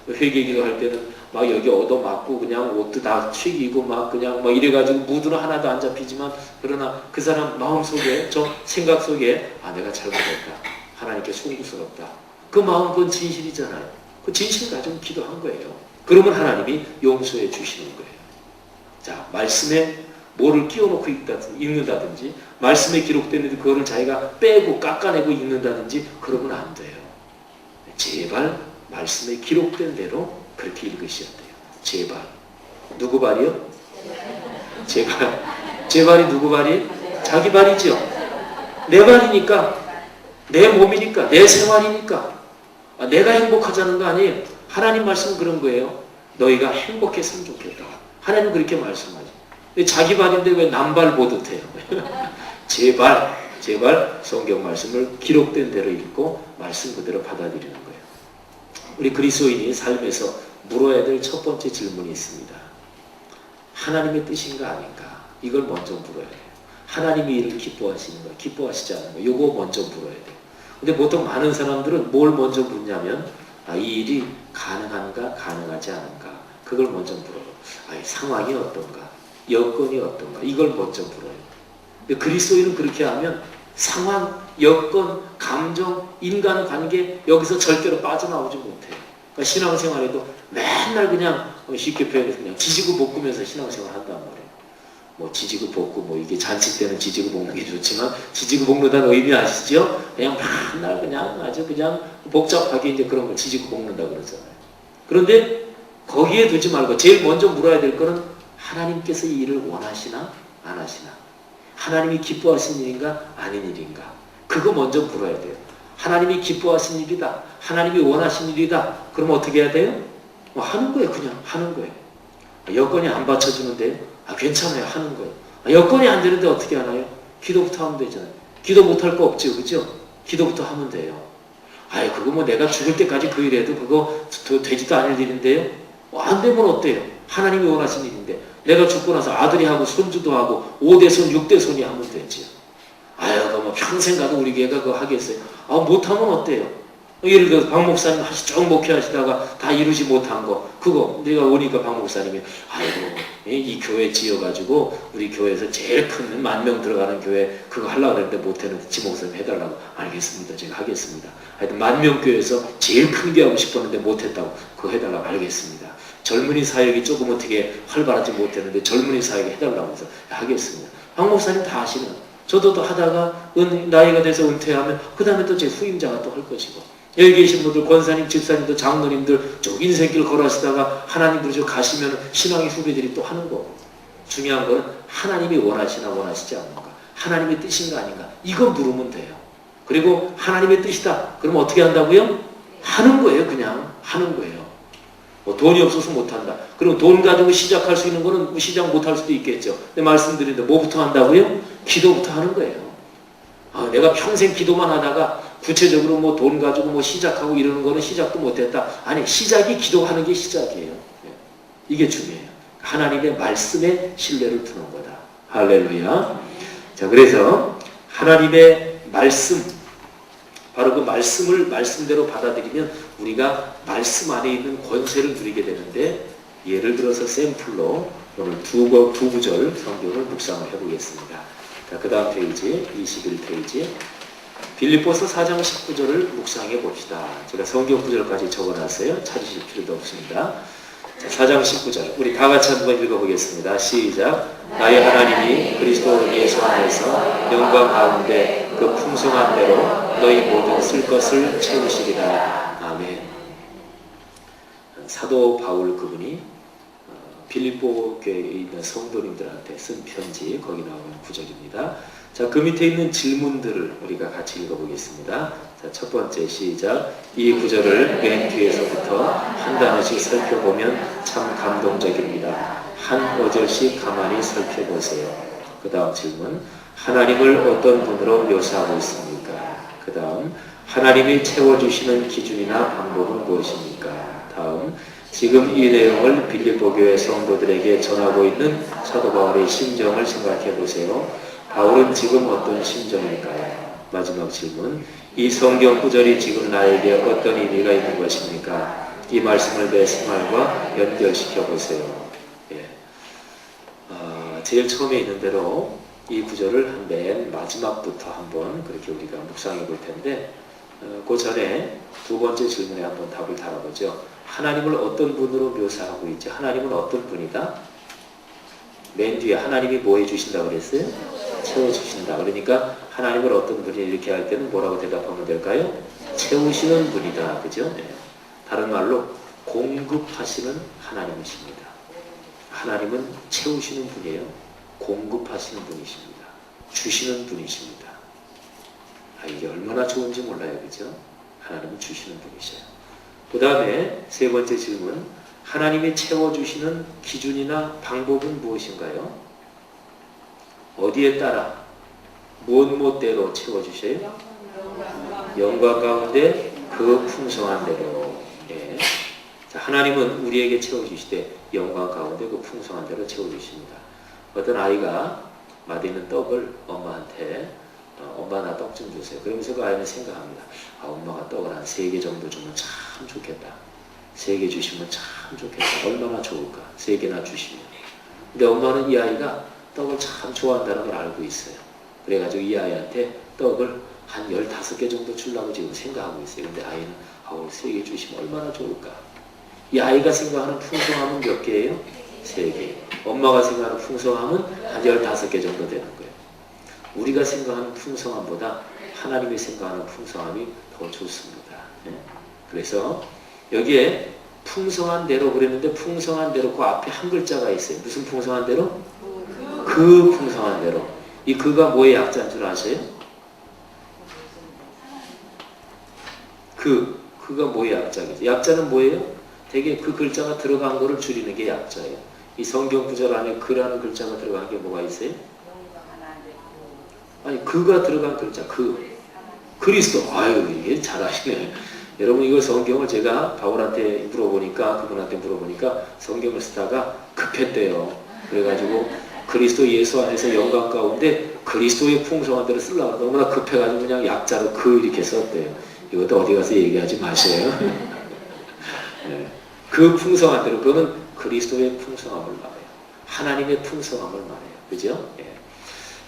A: 회개기도 할 때는 막 여기 얻어맞고 그냥 옷도 다 튀기고 막 그냥 막 이래가지고 무드는 하나도 안 잡히지만 그러나 그 사람 마음속에 좀 생각 속에 아 내가 잘못했다. 하나님께 송구스럽다. 그 마음 그건 진실이잖아요. 그 진실 가지고 기도한 거예요. 그러면 하나님이 용서해 주시는 거예요. 자, 말씀에 뭐를 끼워놓고 읽는다든지 말씀에 기록되는데 그거를 자기가 빼고 깎아내고 읽는다든지 그러면 안 돼요. 제발 말씀에 기록된 대로 그렇게 읽으셔야 돼요. 제발. 누구 발이요? 제발. 제 발이 누구 발이에요? 자기 발이죠. 내 발이니까 내 몸이니까 내 생활이니까 내가 행복하자는 거 아니에요. 하나님 말씀은 그런 거예요. 너희가 행복했으면 좋겠다. 하나님 그렇게 말씀하죠. 근데 자기 발인데 왜 남발 보듯 해요? 제발 성경 말씀을 기록된 대로 읽고 말씀 그대로 받아들이는 거예요. 우리 그리스도인이 삶에서 물어야 될 첫 번째 질문이 있습니다. 하나님의 뜻인가 아닌가? 이걸 먼저 물어야 돼요. 하나님이 이를 기뻐하시는 거, 기뻐하시지 않는 거, 이거 먼저 물어야 돼요. 근데 보통 많은 사람들은 뭘 먼저 묻냐면 이 일이 가능한가, 가능하지 않은가? 그걸 먼저 물어요. 상황이 어떤가? 여건이 어떤가? 이걸 먼저 물어요. 근데 그리스도인은 그렇게 하면 상황, 여건, 감정, 인간관계 여기서 절대로 빠져나오지 못해요. 그러니까 신앙생활에도 맨날 그냥 쉽게 표현해서 그냥 지지고 볶으면서 신앙생활 한단 말이에요. 뭐 지지고 볶고 뭐 이게 잔치 때는 지지고 볶는 게 좋지만 지지고 볶는다는 의미 아시죠? 그냥 맨날 그냥 아주 그냥 복잡하게 이제 그런 걸 지지고 볶는다 그러잖아요. 그런데 거기에 두지 말고 제일 먼저 물어야 될 거는 하나님께서 이 일을 원하시나 안 하시나, 하나님이 기뻐하시는 일인가 아닌 일인가, 그거 먼저 물어야 돼요. 하나님이 기뻐하시는 일이다, 하나님이 원하시는 일이다, 그럼 어떻게 해야 돼요? 하는 거예요. 그냥 하는 거예요. 여건이 안 받쳐주는데 괜찮아요. 하는 거예요. 여건이 안 되는데 어떻게 하나요? 기도부터 하면 되잖아요. 기도 못할 거 없죠. 그죠? 기도부터 하면 돼요. 그거 뭐 내가 죽을 때까지 그 일해도 그거 되지도 않을 일인데요. 안 되면 어때요? 하나님이 원하시는 일인데 내가 죽고 나서 아들이 하고 손주도 하고 5대손 6대손이 하면 되지요. 그거 뭐 평생 가도 우리 교회가 그거 하겠어요. 못하면 어때요? 예를 들어서 박 목사님 쭉 목회하시다가 다 이루지 못한 거, 그거 내가 오니까 박 목사님이 이 교회 지어가지고 우리 교회에서 제일 큰 10,000명 들어가는 교회 그거 하려고 그랬는데 못했는데 지 목사님 해달라고. 알겠습니다. 제가 하겠습니다. 하여튼 10,000명 교회에서 제일 큰 게 하고 싶었는데 못했다고. 그거 해달라고. 알겠습니다. 젊은이 사역이 조금 어떻게 활발하지 못했는데 젊은이 사역이 해달라고 해서 하겠습니다. 박 목사님 다 하시는. 저도 또 하다가 나이가 돼서 은퇴하면 그 다음에 또 제 후임자가 또 할 것이고, 여기 계신 분들 권사님, 집사님들, 장로님들 쭉 인생길 걸어가시다가 하나님 부르시고 가시면 신앙의 후배들이 또 하는 거고, 중요한 거는 하나님이 원하시나 원하시지 않는가, 하나님의 뜻인가 아닌가, 이거 물으면 돼요. 그리고 하나님의 뜻이다 그럼 어떻게 한다고요? 하는 거예요. 그냥 하는 거예요. 돈이 없어서 못한다. 그럼 돈 가지고 시작할 수 있는 거는 시작 못할 수도 있겠죠. 근데 말씀드리는데 뭐부터 한다고요? 기도부터 하는 거예요. 내가 평생 기도만 하다가 구체적으로 뭐 돈 가지고 뭐 시작하고 이러는 거는 시작도 못했다. 아니, 시작이 기도하는 게 시작이에요. 이게 중요해요. 하나님의 말씀에 신뢰를 두는 거다. 할렐루야. 자, 그래서 하나님의 말씀, 바로 그 말씀을 말씀대로 받아들이면 우리가 말씀 안에 있는 권세를 누리게 되는데, 예를 들어서 샘플로 오늘 두 구절 성경을 묵상을 해보겠습니다. 그 다음 페이지 21페이지 빌립보서 4장 19절을 묵상해 봅시다. 제가 성경 구절까지 적어놨어요. 찾으실 필요도 없습니다. 자, 4장 19절 우리 다 같이 한번 읽어보겠습니다. 시작. 나의 하나님이 그리스도 예수 안에서 영광 가운데 그 풍성한 대로 너희 모든 쓸 것을 채우시리라. 아멘. 사도 바울 그분이 빌립보 교회에 있는 성도님들한테 쓴 편지, 거기 나오는 구절입니다. 자, 그 밑에 있는 질문들을 우리가 같이 읽어보겠습니다. 자, 첫 번째 시작. 이 구절을 맨 뒤에서부터 한 단어씩 살펴보면 참 감동적입니다. 한 어절씩 가만히 살펴보세요. 그 다음 질문. 하나님을 어떤 분으로 묘사하고 있습니까? 그 다음. 하나님이 채워주시는 기준이나 방법은 무엇입니까? 다음. 지금 이 내용을 빌립보 교회 성도들에게 전하고 있는 사도 바울의 심정을 생각해 보세요. 바울은 지금 어떤 심정일까요? 마지막 질문. 이 성경 구절이 지금 나에게 어떤 의미가 있는 것입니까? 이 말씀을 내 생활과 연결시켜 보세요. 제일 처음에 있는 대로 이 구절을 맨 마지막부터 한번 그렇게 우리가 묵상해 볼 텐데, 그 전에 두 번째 질문에 한번 답을 달아보죠. 하나님을 어떤 분으로 묘사하고 있지? 하나님은 어떤 분이다? 맨 뒤에 하나님이 뭐 해주신다고 그랬어요? 채워주신다. 그러니까 하나님을 어떤 분이 이렇게 할 때는 뭐라고 대답하면 될까요? 채우시는 분이다. 그죠? 네. 다른 말로 공급하시는 하나님이십니다. 하나님은 채우시는 분이에요. 공급하시는 분이십니다. 주시는 분이십니다. 이게 얼마나 좋은지 몰라요. 그죠? 하나님은 주시는 분이셔요. 그 다음에 세 번째 질문. 하나님이 채워주시는 기준이나 방법은 무엇인가요? 어디에 따라 무엇대로 채워주셔요? 영광 가운데 그 풍성한 대로. 예. 자, 하나님은 우리에게 채워주시되 영광 가운데 그 풍성한 대로 채워주십니다. 어떤 아이가 맛있는 떡을 엄마한테 엄마 나 떡 좀 주세요. 그러면서 그 아이는 생각합니다. 엄마가 떡을 한 3개 정도 주면 참 좋겠다. 3개 주시면 참 좋겠다. 얼마나 좋을까. 3개나 주시면. 근데 엄마는 이 아이가 떡을 참 좋아한다는 걸 알고 있어요. 그래가지고 이 아이한테 떡을 한 15개 정도 주려고 지금 생각하고 있어요. 근데 아이는 3개 주시면 얼마나 좋을까. 이 아이가 생각하는 풍성함은 몇 개예요? 3개. 엄마가 생각하는 풍성함은 한 15개 정도 되는 거예요. 우리가 생각하는 풍성함보다 하나님이 생각하는 풍성함이 더 좋습니다. 네? 그래서 여기에 풍성한 대로 그랬는데 풍성한 대로 그 앞에 한 글자가 있어요. 무슨 풍성한 대로? 그 풍성한 대로. 이 그가 뭐의 약자인 줄 아세요? 그가 뭐의 약자겠죠? 약자는 뭐예요? 되게 그 글자가 들어간 거를 줄이는 게 약자예요. 이 성경 구절 안에 그라는 글자가 들어간 게 뭐가 있어요? 아니 그가 들어간 글자 그리스도. 아유 이게 잘하시네. 여러분 이걸 성경을 제가 바울한테 물어보니까 그분한테 물어보니까 성경을 쓰다가 급했대요. 그래가지고 그리스도 예수 안에서 영광 가운데 그리스도의 풍성한 대로 쓰려고 너무나 급해가지고 그냥 약자로 이렇게 썼대요. 이것도 어디 가서 얘기하지 마세요. 네. 그 풍성한 대로 그거는 그리스도의 풍성함을 말해요. 하나님의 풍성함을 말해요. 그죠? 예.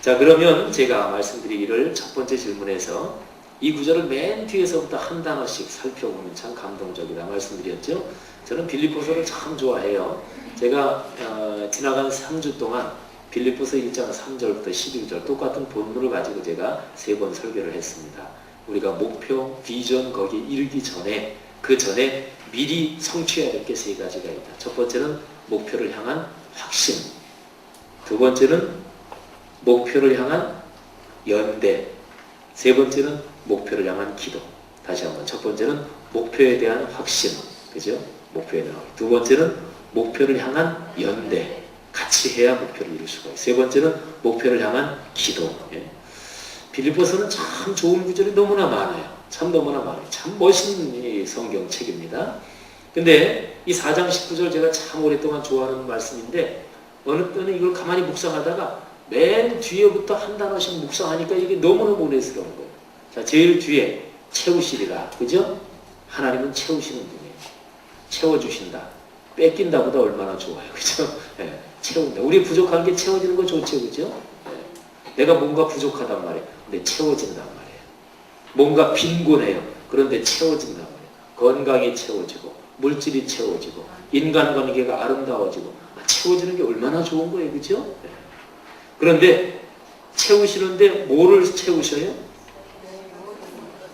A: 자 그러면 제가 말씀드리기를 첫 번째 질문에서 이 구절을 맨 뒤에서부터 한 단어씩 살펴보면 참 감동적이다 말씀드렸죠. 저는 빌립보서를 참 좋아해요. 제가 지나간 3주 동안 빌립보서 1장 3절부터 11절 똑같은 본문을 가지고 제가 3번 설교를 했습니다. 우리가 목표, 비전 거기에 이르기 전에 그 전에 미리 성취해야 될 게 3가지가 있다. 첫 번째는 목표를 향한 확신, 두 번째는 목표를 향한 연대, 세 번째는 목표를 향한 기도. 다시 한번 첫 번째는 목표에 대한 확신, 그죠? 목표에 대한 확신. 두 번째는 목표를 향한 연대, 같이 해야 목표를 이룰 수가 있어요. 세 번째는 목표를 향한 기도. 예. 빌립보서는 참 좋은 구절이 너무나 많아요. 참 너무나 많아요. 참 멋있는 성경책입니다. 근데 이 4장 19절 제가 참 오랫동안 좋아하는 말씀인데 어느 때는 이걸 가만히 묵상하다가 맨 뒤에부터 한 단어씩 묵상하니까 이게 너무너무 은혜스러운 거예요. 자, 제일 뒤에 채우시리라. 그죠? 하나님은 채우시는 분이에요. 채워주신다. 뺏긴다보다 얼마나 좋아요. 그죠? 네, 채운다. 우리 부족한 게 채워지는 거 좋죠. 그죠? 네. 내가 뭔가 부족하단 말이에요. 근데 채워진단 말이에요. 뭔가 빈곤해요. 그런데 채워진단 말이에요. 건강이 채워지고 물질이 채워지고 인간관계가 아름다워지고 채워지는 게 얼마나 좋은 거예요. 그죠? 네. 그런데 채우시는데 뭐를 채우셔요?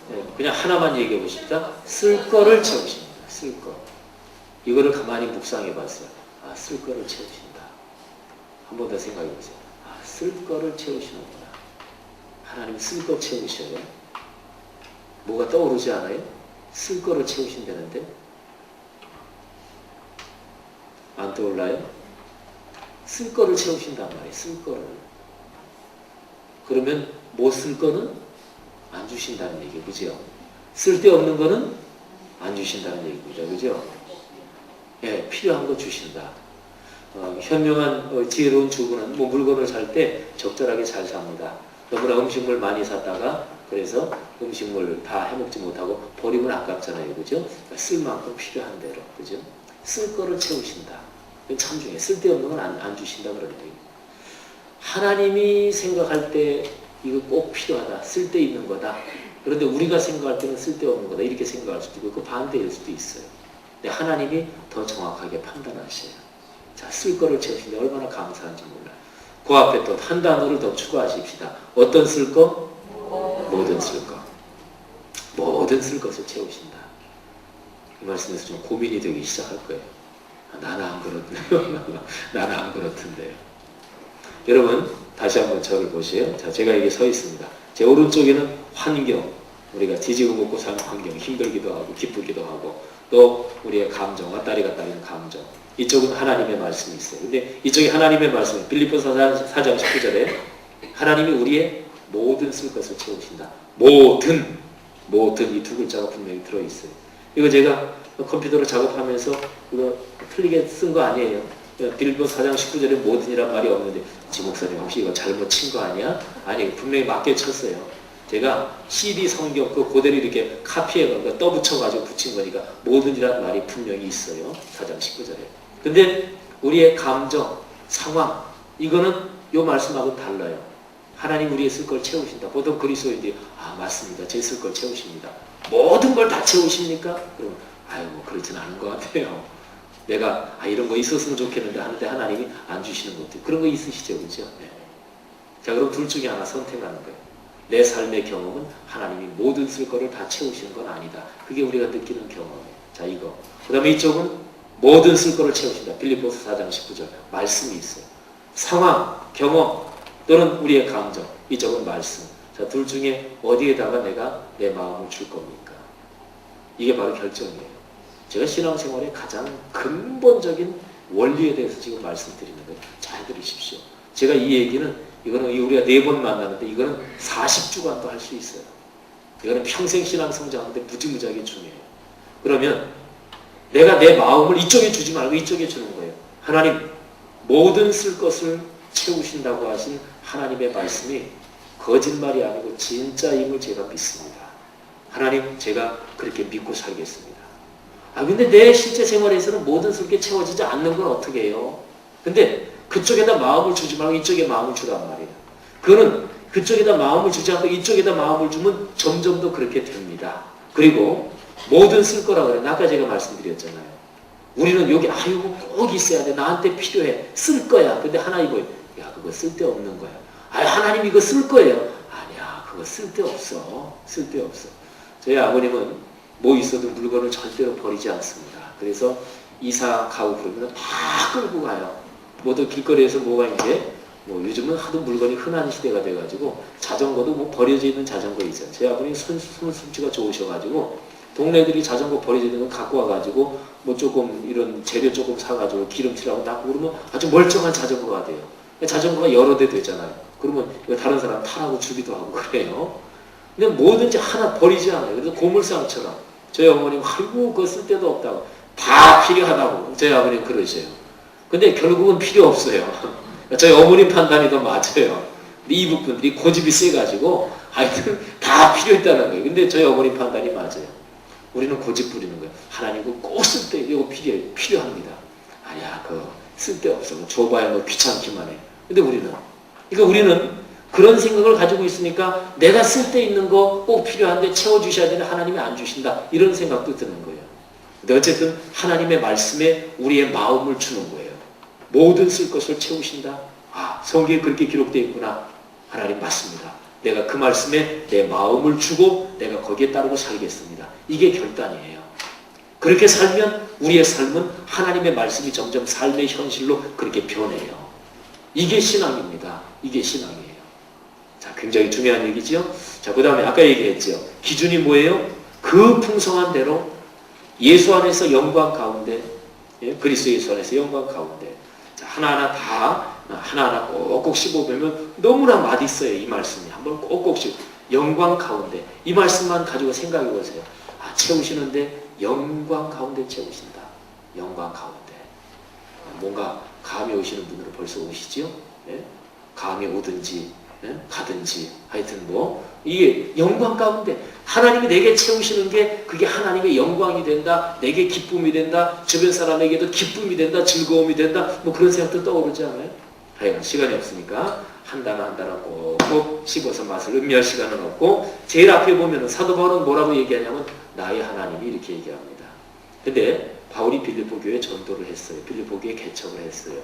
A: 네, 그냥 하나만 얘기해 보십시다. 쓸 거를 채우십니다. 쓸 거. 이거를 가만히 묵상해 봤어요. 아, 쓸 거를 채우신다. 한 번 더 생각해 보세요. 아, 쓸 거를 채우시는구나. 하나님 쓸 거 채우셔요. 뭐가 떠오르지 않아요? 쓸 거를 채우신다는데? 안 떠올라요? 쓸 거를 채우신단 말이에요. 쓸 거를. 그러면 못 쓸 거는 안 주신다는 얘기예요. 그죠? 쓸데없는 거는 안 주신다는 얘기죠. 그죠? 예, 필요한 거 주신다. 현명한 지혜로운 주부는 뭐 물건을 살 때 적절하게 잘 삽니다. 너무나 음식물 많이 샀다가 그래서 음식물 다 해먹지 못하고 버리면 아깝잖아요. 그죠? 그러니까 쓸 만큼 필요한 대로. 그죠? 쓸 거를 채우신다. 참 중요해요. 쓸데없는 건 안 주신다 그러는 거예요. 하나님이 생각할 때 이거 꼭 필요하다. 쓸데있는 거다. 그런데 우리가 생각할 때는 쓸데없는 거다. 이렇게 생각할 수도 있고 그 반대일 수도 있어요. 근데 하나님이 더 정확하게 판단하셔요. 자, 쓸 거를 채우시는데 얼마나 감사한지 몰라요. 그 앞에 또 한 단어를 더 추가하십시다. 어떤 쓸 거? 모든 쓸 거. 모든 쓸 것을 채우신다. 이 말씀에서 좀 고민이 되기 시작할 거예요. 나는 안 그렇네요. 나는 안 그렇던데요. 여러분 다시 한번 저를 보세요. 자, 제가 여기 서 있습니다. 제 오른쪽에는 환경, 우리가 뒤지고 먹고 사는 환경, 힘들기도 하고 기쁘기도 하고 또 우리의 감정, 왔다리 갔다 하는 감정. 이쪽은 하나님의 말씀이 있어요. 근데 이쪽이 하나님의 말씀, 빌립보서 4장 19절에 하나님이 우리의 모든 쓸 것을 채우신다. 모든 이 두 글자가 분명히 들어있어요. 이거 제가 컴퓨터로 작업하면서 이거 틀리게 쓴 거 아니에요. 빌립보서 4장 19절에 모든이란 말이 없는데 지 목사님 혹시 이거 잘못 친 거 아니야? 아니 분명히 맞게 쳤어요. 제가 CD 성경 그 그대로 이렇게 카피해서 떠붙여가지고 붙인 거니까 모든이란 말이 분명히 있어요. 4장 19절에. 근데 우리의 감정, 상황 이거는 요 말씀하고 달라요. 하나님 우리의 쓸 걸 채우신다. 보통 그리스도인들이 아 맞습니다. 제 쓸 걸 채우십니다. 모든 걸 다 채우십니까? 그럼 아유 뭐 그렇진 않은 것 같아요. 내가 이런 거 있었으면 좋겠는데 하는데 하나님이 안 주시는 것도 그런 거 있으시죠, 그렇죠? 네. 자 그럼 둘 중에 하나 선택하는 거예요. 내 삶의 경험은 하나님이 모든 쓸 거를 다 채우시는 건 아니다. 그게 우리가 느끼는 경험이에요. 자, 이거. 그 다음에 이쪽은 모든 쓸 거를 채우신다. 빌립보서 4장 19절. 말씀이 있어요. 상황, 경험 또는 우리의 감정. 이쪽은 말씀. 자, 둘 중에 어디에다가 내가 내 마음을 줄 겁니까? 이게 바로 결정이에요. 제가 신앙생활의 가장 근본적인 원리에 대해서 지금 말씀드리는 거예요. 잘 들으십시오. 제가 이 얘기는 이거는 우리가 4번 만나는데 이거는 40주간도 할 수 있어요. 이거는 평생 신앙 성장하는데 무지무지하게 중요해요. 그러면 내가 내 마음을 이쪽에 주지 말고 이쪽에 주는 거예요. 하나님 모든 쓸 것을 채우신다고 하신 하나님의 말씀이 거짓말이 아니고 진짜임을 제가 믿습니다. 하나님 제가 그렇게 믿고 살겠습니다. 근데 내 실제 생활에서는 모든 쓸 게 채워지지 않는 건 어떻게 해요? 근데 그쪽에다 마음을 주지 말고 이쪽에 마음을 주란 말이에요. 그거는 그쪽에다 마음을 주지 않고 이쪽에다 마음을 주면 점점 더 그렇게 됩니다. 그리고 뭐든 쓸 거라 그래요. 아까 제가 말씀드렸잖아요. 우리는 여기 이거 꼭 있어야 돼. 나한테 필요해. 쓸 거야. 근데 하나 이거 야 그거 쓸데없는 거야. 하나님 이거 쓸 거예요. 아니야 그거 쓸데없어. 쓸데없어. 저희 아버님은 뭐 있어도 물건을 절대로 버리지 않습니다. 그래서 이사 가고 그러면 다 끌고 가요. 모두 길거리에서 뭐가 이제 요즘은 하도 물건이 흔한 시대가 돼가지고 자전거도 버려져 있는 자전거 있잖아요. 저희 아버님 손솜치가 좋으셔가지고 동네들이 자전거 버려져 있는 거 갖고 와가지고 조금 이런 재료 조금 사가지고 기름칠하고 딱 그러면 아주 멀쩡한 자전거가 돼요. 자전거가 여러 대 되잖아요. 그러면 이거 다른 사람 타라고 주기도 하고 그래요. 근데 뭐든지 하나 버리지 않아요. 그래서 고물상처럼 저희 어머님 그거 쓸 데도 없다고 다 필요하다고 저희 아버님 그러세요. 근데 결국은 필요 없어요. 저희 어머님 판단이 더 맞아요. 이북 분들이 고집이 세가지고 하여튼 다 필요했다는 거예요. 근데 저희 어머님 판단이 맞아요. 우리는 고집 부리는 거예요. 하나님 꼭 쓸 때 이거 필요합니다. 아니야 그거 쓸데없어. 줘봐야 귀찮기만 해. 근데 우리는 그런 생각을 가지고 있으니까 내가 쓸 데 있는 거 꼭 필요한데 채워주셔야 되는데 하나님이 안 주신다. 이런 생각도 드는 거예요. 근데 어쨌든 하나님의 말씀에 우리의 마음을 주는 거예요. 모든 쓸 것을 채우신다. 성경에 그렇게 기록되어 있구나. 하나님 맞습니다. 내가 그 말씀에 내 마음을 주고 내가 거기에 따르고 살겠습니다. 이게 결단이에요. 그렇게 살면 우리의 삶은 하나님의 말씀이 점점 삶의 현실로 그렇게 변해요. 이게 신앙입니다. 이게 신앙이에요. 자, 굉장히 중요한 얘기죠. 자, 그 다음에 아까 얘기했죠. 기준이 뭐예요? 그 풍성한 대로 예수 안에서 영광 가운데, 그리스도 예수 안에서 영광 가운데. 자, 하나하나 꼭꼭 씹어보면 너무나 맛있어요. 이 말씀이. 한번 꼭꼭 씹어. 영광 가운데. 이 말씀만 가지고 생각해 보세요. 채우시는데 영광 가운데 채우신다. 영광 가운데. 뭔가 감이 오시는 분으로 벌써 오시죠? 감이 오든지 가든지 하여튼 이게 영광 가운데 하나님이 내게 채우시는 게 그게 하나님의 영광이 된다. 내게 기쁨이 된다. 주변 사람에게도 기쁨이 된다. 즐거움이 된다. 그런 생각도 떠오르지 않아요? 하여간 시간이 없으니까 한 단어 꼭꼭 씹어서 맛을 음미할 시간은 없고 제일 앞에 보면 사도 바울은 뭐라고 얘기하냐면 나의 하나님이 이렇게 얘기합니다. 근데 바울이 빌립보 교회에 전도를 했어요. 빌립보 교회에 개척을 했어요.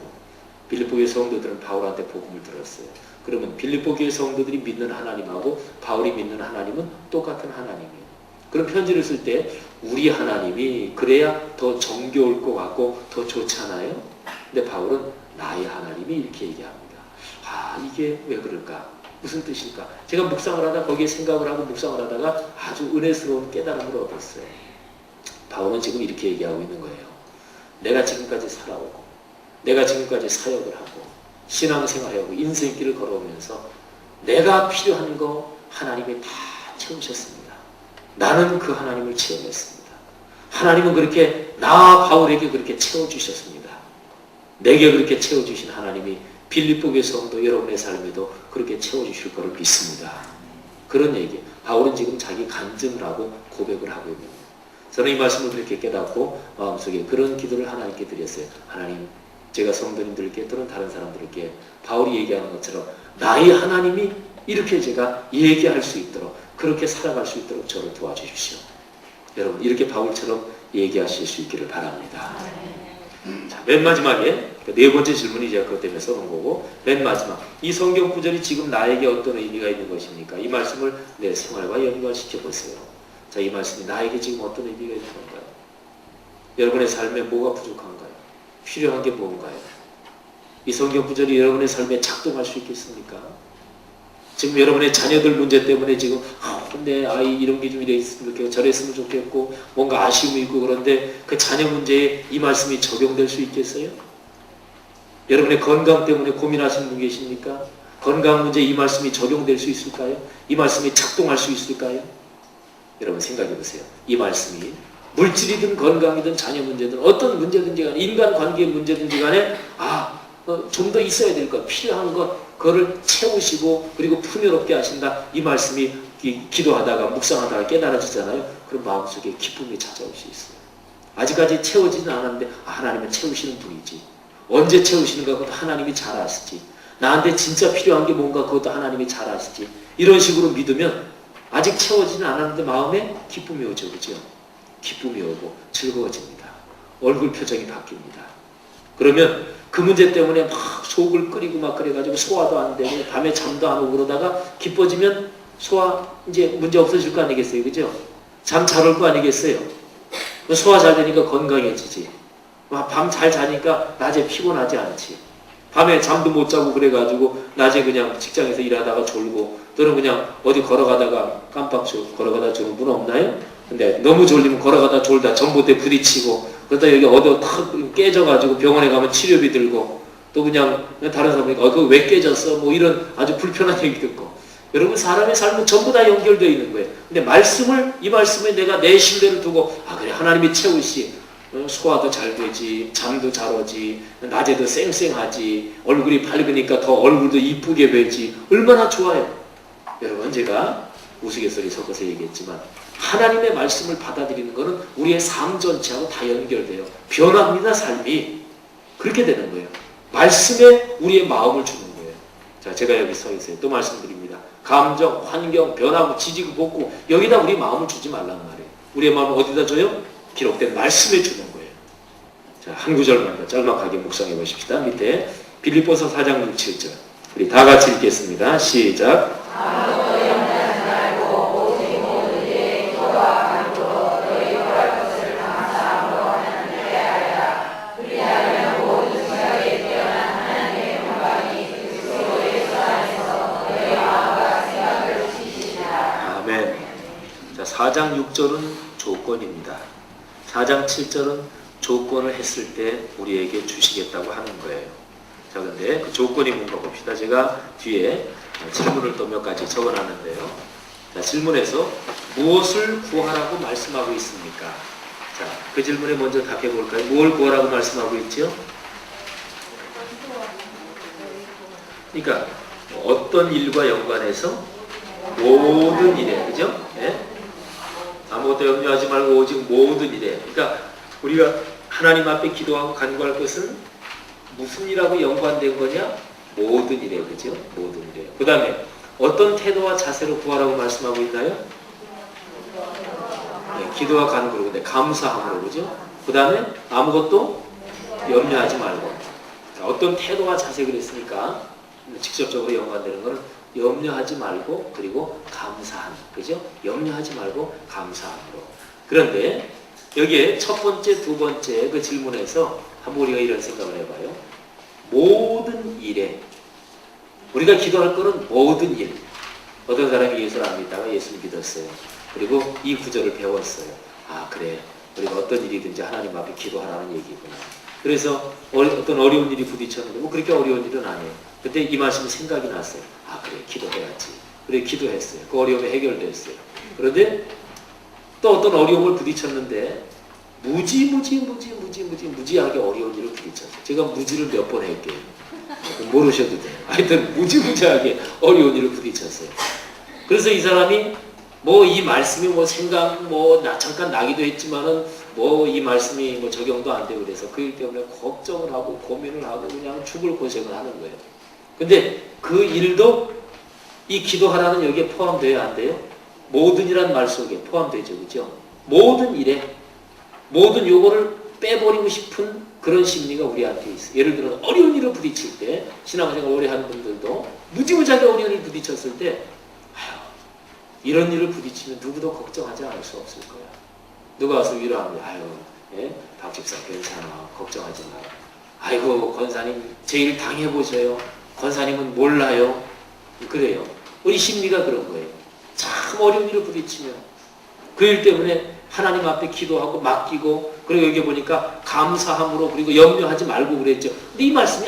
A: 빌립보 교회 성도들은 바울한테 복음을 들었어요. 그러면 빌립보 교회 성도들이 믿는 하나님하고 바울이 믿는 하나님은 똑같은 하나님이에요. 그런 편지를 쓸 때 우리 하나님이 그래야 더 정겨울 것 같고 더 좋잖아요. 근데 바울은 나의 하나님이 이렇게 얘기합니다. 이게 왜 그럴까? 무슨 뜻일까? 제가 묵상을 하다 거기에 생각을 하고 묵상을 하다가 아주 은혜스러운 깨달음을 얻었어요. 바울은 지금 이렇게 얘기하고 있는 거예요. 내가 지금까지 살아오고 내가 지금까지 사역을 하고 신앙생활하고 인생길을 걸어오면서 내가 필요한 거 하나님이 다 채우셨습니다. 나는 그 하나님을 체험했습니다. 하나님은 그렇게 나 바울에게 그렇게 채워주셨습니다. 내게 그렇게 채워주신 하나님이 빌립보 교회 성도 여러분의 삶에도 그렇게 채워주실 거를 믿습니다. 그런 얘기. 바울은 지금 자기 간증을 하고 고백을 하고 있는 거예요. 저는 이 말씀을 그렇게 깨닫고 마음속에 그런 기도를 하나님께 드렸어요. 하나님, 제가 성도님들께 또는 다른 사람들에게 바울이 얘기하는 것처럼 나의 하나님이 이렇게 제가 얘기할 수 있도록 그렇게 살아갈 수 있도록 저를 도와주십시오. 여러분 이렇게 바울처럼 얘기하실 수 있기를 바랍니다. 자, 맨 마지막에 네 번째 질문이 제가 그것 때문에 써놓은 거고 맨 마지막 이 성경 구절이 지금 나에게 어떤 의미가 있는 것입니까? 이 말씀을 내 생활과 연관시켜 보세요. 자, 이 말씀이 나에게 지금 어떤 의미가 있는 건가요? 여러분의 삶에 뭐가 부족한가요? 필요한 게 뭔가요? 이 성경 구절이 여러분의 삶에 작동할 수 있겠습니까? 지금 여러분의 자녀들 문제 때문에 지금 내 아이 이런 게 좀 이래 있으면 좋겠고 저랬으면 좋겠고 뭔가 아쉬움이 있고 그런데 그 자녀 문제에 이 말씀이 적용될 수 있겠어요? 여러분의 건강 때문에 고민하시는 분 계십니까? 건강 문제에 이 말씀이 적용될 수 있을까요? 이 말씀이 작동할 수 있을까요? 여러분 생각해 보세요. 이 말씀이 물질이든 건강이든 자녀 문제든 어떤 문제든지 간에 인간관계의 문제든지 간에 좀 더 있어야 될 것, 필요한 것, 그거를 채우시고 그리고 풍요롭게 하신다. 이 말씀이 기도하다가 묵상하다가 깨달아지잖아요. 그럼 마음속에 기쁨이 찾아올 수 있어요. 아직까지 채워지는 않았는데 하나님은 채우시는 분이지. 언제 채우시는가 그것도 하나님이 잘 아시지. 나한테 진짜 필요한 게 뭔가 그것도 하나님이 잘 아시지. 이런 식으로 믿으면 아직 채워지는 않았는데 마음에 기쁨이 오죠. 그죠? 기쁨이 오고 즐거워집니다. 얼굴 표정이 바뀝니다. 그러면 그 문제 때문에 막 속을 끓이고 막 그래가지고 소화도 안 되고 밤에 잠도 안 오고 그러다가 기뻐지면 소화 이제 문제 없어질 거 아니겠어요. 그죠? 잠 잘 올 거 아니겠어요. 소화 잘 되니까 건강해지지. 밤 잘 자니까 낮에 피곤하지 않지. 밤에 잠도 못 자고 그래가지고 낮에 그냥 직장에서 일하다가 졸고 또는 그냥 어디 걸어가다가 깜빡 걸어가다 졸은 분 없나요? 근데 너무 졸리면 걸어가다 졸다 전봇대 부딪히고 그러다 여기 어디 탁 깨져가지고 병원에 가면 치료비 들고 또 그냥 다른 사람이 그거 왜 깨졌어? 뭐 이런 아주 불편한 얘기 듣고 여러분 사람의 삶은 전부 다 연결되어 있는 거예요. 근데 이 말씀에 내가 내 신뢰를 두고 그래 하나님이 채우시 소화도 잘 되지 잠도 잘 오지 낮에도 쌩쌩하지 얼굴이 밝으니까 더 얼굴도 이쁘게 되지 얼마나 좋아요. 여러분 제가 우스갯소리 섞어서 얘기했지만 하나님의 말씀을 받아들이는 것은 우리의 삶 전체하고 다 연결돼요. 변합니다. 삶이. 그렇게 되는 거예요. 말씀에 우리의 마음을 주는 거예요. 자, 제가 여기 서 있어요. 또 말씀드립니다. 감정, 환경, 변하고 지지고 볶고 여기다 우리 마음을 주지 말란 말이에요. 우리의 마음을 어디다 줘요? 기록된 말씀에 주는 거예요. 자, 한 구절만 더 짤막하게 묵상해 보십시다. 밑에 빌립보서 4장 6, 7절 우리 다 같이 읽겠습니다. 시작. 아멘. 자, 4장 6절은 조건입니다. 4장 7절은 조건을 했을 때 우리에게 주시겠다고 하는 거예요. 자, 근데 그 조건이 뭔가 봅시다. 제가 뒤에 질문을 또 몇 가지 적어놨는데요. 자, 질문에서 무엇을 구하라고 말씀하고 있습니까? 자, 그 질문에 먼저 답해 볼까요? 무엇을 구하라고 말씀하고 있죠? 그러니까 어떤 일과 연관해서 모든 일에, 그죠? 네? 아무것도 염려하지 말고 오직 모든 일에. 그러니까 우리가 하나님 앞에 기도하고 간구할 것은 무슨 일하고 연관된 거냐? 모든 일에, 그죠? 모든 일에. 그 다음에 어떤 태도와 자세로 구하라고 말씀하고 있나요? 네, 기도와 간구로, 근데 감사함으로, 그죠? 그 다음에 아무것도 염려하지 말고. 자, 어떤 태도와 자세 그랬으니까 직접적으로 연관되는 거는 염려하지 말고 그리고 감사함, 그죠? 염려하지 말고 감사함으로. 그런데 여기에 첫 번째, 두 번째 그 질문에서 한번 우리가 이런 생각을 해봐요. 모든 일에 우리가 기도할 거는 모든 일. 어떤 사람이 예수를 안 믿다가 예수를 믿었어요. 그리고 이 구절을 배웠어요. 그래. 우리가 어떤 일이든지 하나님 앞에 기도하라는 얘기구나. 그래서 어떤 어려운 일이 부딪혔는데 뭐 그렇게 어려운 일은 아니에요. 그때 이 말씀이 생각이 났어요. 그래 기도해야지. 그래 기도했어요. 그 어려움이 해결됐어요. 그런데 또 어떤 어려움을 부딪혔는데 무지하게 어려운 일을 부딪혔어요. 제가 무지를 몇 번 할게요. 모르셔도 돼요. 하여튼 무지하게 어려운 일을 부딪혔어요. 그래서 이 사람이 이 말씀이 생각 잠깐 나기도 했지만은 이 말씀이 적용도 안 되고 그래서 그 일 때문에 걱정을 하고 고민을 하고 그냥 죽을 고생을 하는 거예요. 근데 그 일도 이 기도하라는 여기에 포함돼야 안 돼요? 모든이란 말 속에 포함되죠. 그죠? 모든 일에 모든 요거를 빼버리고 싶은 그런 심리가 우리한테 있어요. 예를 들어 어려운 일을 부딪힐 때 신앙생활 오래 하는 분들도 무지무지하게 어려운 일을 부딪혔을 때 이런 일을 부딪히면 누구도 걱정하지 않을 수 없을 거야. 누가 와서 위로하면 예? 박 집사 괜찮아. 걱정하지 마. 아이고 권사님 제일 당해보셔요. 권사님은 몰라요. 그래요. 우리 심리가 그런 거예요. 참 어려운 일을 부딪히면 그 일 때문에 하나님 앞에 기도하고 맡기고 그리고 여기 보니까 감사함으로 그리고 염려하지 말고 그랬죠. 근데 이 말씀이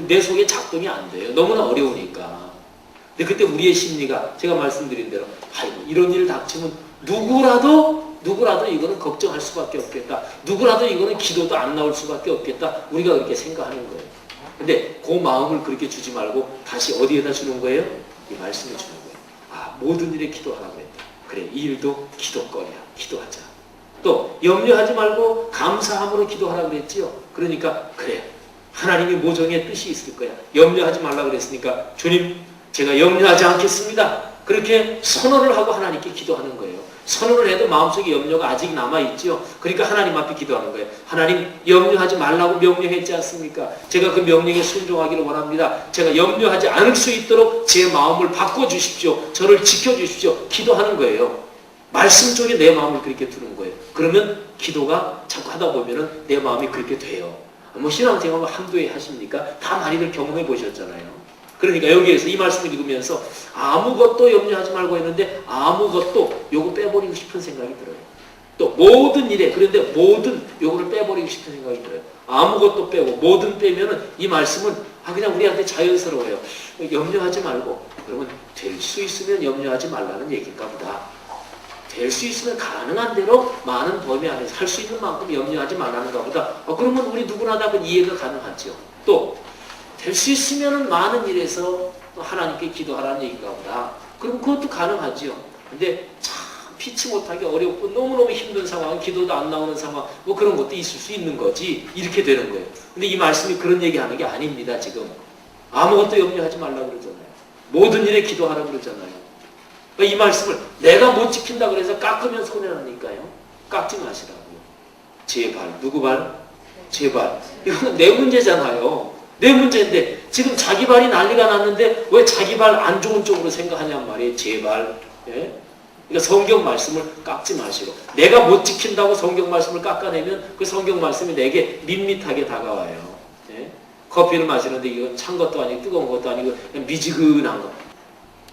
A: 내 속에 작동이 안 돼요. 너무나 어려우니까. 근데 그때 우리의 심리가 제가 말씀드린 대로 아이고 이런 일 닥치면 누구라도 이거는 걱정할 수밖에 없겠다. 누구라도 이거는 기도도 안 나올 수밖에 없겠다. 우리가 그렇게 생각하는 거예요. 근데 그 마음을 그렇게 주지 말고 다시 어디에다 주는 거예요? 이 말씀을 주는 거예요. 아, 모든 일에 기도하라고 했다. 그래, 이 일도 기도거리야. 기도하자. 또 염려하지 말고 감사함으로 기도하라고 그랬지요. 그러니까 그래, 하나님의 모종의 뜻이 있을 거야. 염려하지 말라고 그랬으니까 주님 제가 염려하지 않겠습니다. 그렇게 선언을 하고 하나님께 기도하는 거예요. 선언을 해도 마음속에 염려가 아직 남아있지요. 그러니까 하나님 앞에 기도하는 거예요. 하나님 염려하지 말라고 명령했지 않습니까? 제가 그 명령에 순종하기를 원합니다. 제가 염려하지 않을 수 있도록 제 마음을 바꿔주십시오. 저를 지켜주십시오. 기도하는 거예요. 말씀 쪽에 내 마음을 그렇게 두는 거예요. 그러면 기도가 자꾸 하다 보면은 내 마음이 그렇게 돼요. 뭐 신앙생활을 한두 해 하십니까? 다 많이들 경험해 보셨잖아요. 그러니까 여기에서 이 말씀을 읽으면서 아무것도 염려하지 말고 했는데 아무것도 요거 빼버리고 싶은 생각이 들어요. 또 모든 일에 그런데 모든 요거를 빼버리고 싶은 생각이 들어요. 아무것도 빼고 모든 빼면은 이 말씀은 그냥 우리한테 자연스러워요. 염려하지 말고 그러면 될 수 있으면 염려하지 말라는 얘기인가 보다. 될 수 있으면 가능한 대로 많은 범위 안에서 할 수 있는 만큼 염려하지 말라는가 보다. 그러면 우리 누구나 다 이해가 가능하죠. 또 될 수 있으면 많은 일에서 또 하나님께 기도하라는 얘기인가 보다. 그럼 그것도 가능하지요. 근데 참 피치 못하게 어렵고 너무너무 힘든 상황, 기도도 안 나오는 상황, 뭐 그런 것도 있을 수 있는 거지. 이렇게 되는 거예요. 근데 이 말씀이 그런 얘기하는 게 아닙니다. 지금 아무것도 염려하지 말라고 그러잖아요. 모든 일에 기도하라고 그러잖아요. 이 말씀을 내가 못 지킨다 그래서 깎으면 손해나니까요. 깎지 마시라고요. 제발. 누구 발? 제 발. 이거는 내 문제잖아요. 내 문제인데 지금 자기 발이 난리가 났는데 왜 자기 발 안 좋은 쪽으로 생각하냔 말이에요. 제발. 예? 그러니까 성경 말씀을 깎지 마시고 내가 못 지킨다고 성경 말씀을 깎아내면 그 성경 말씀이 내게 밋밋하게 다가와요. 예? 커피를 마시는데 이건 찬 것도 아니고 뜨거운 것도 아니고 그냥 미지근한 거.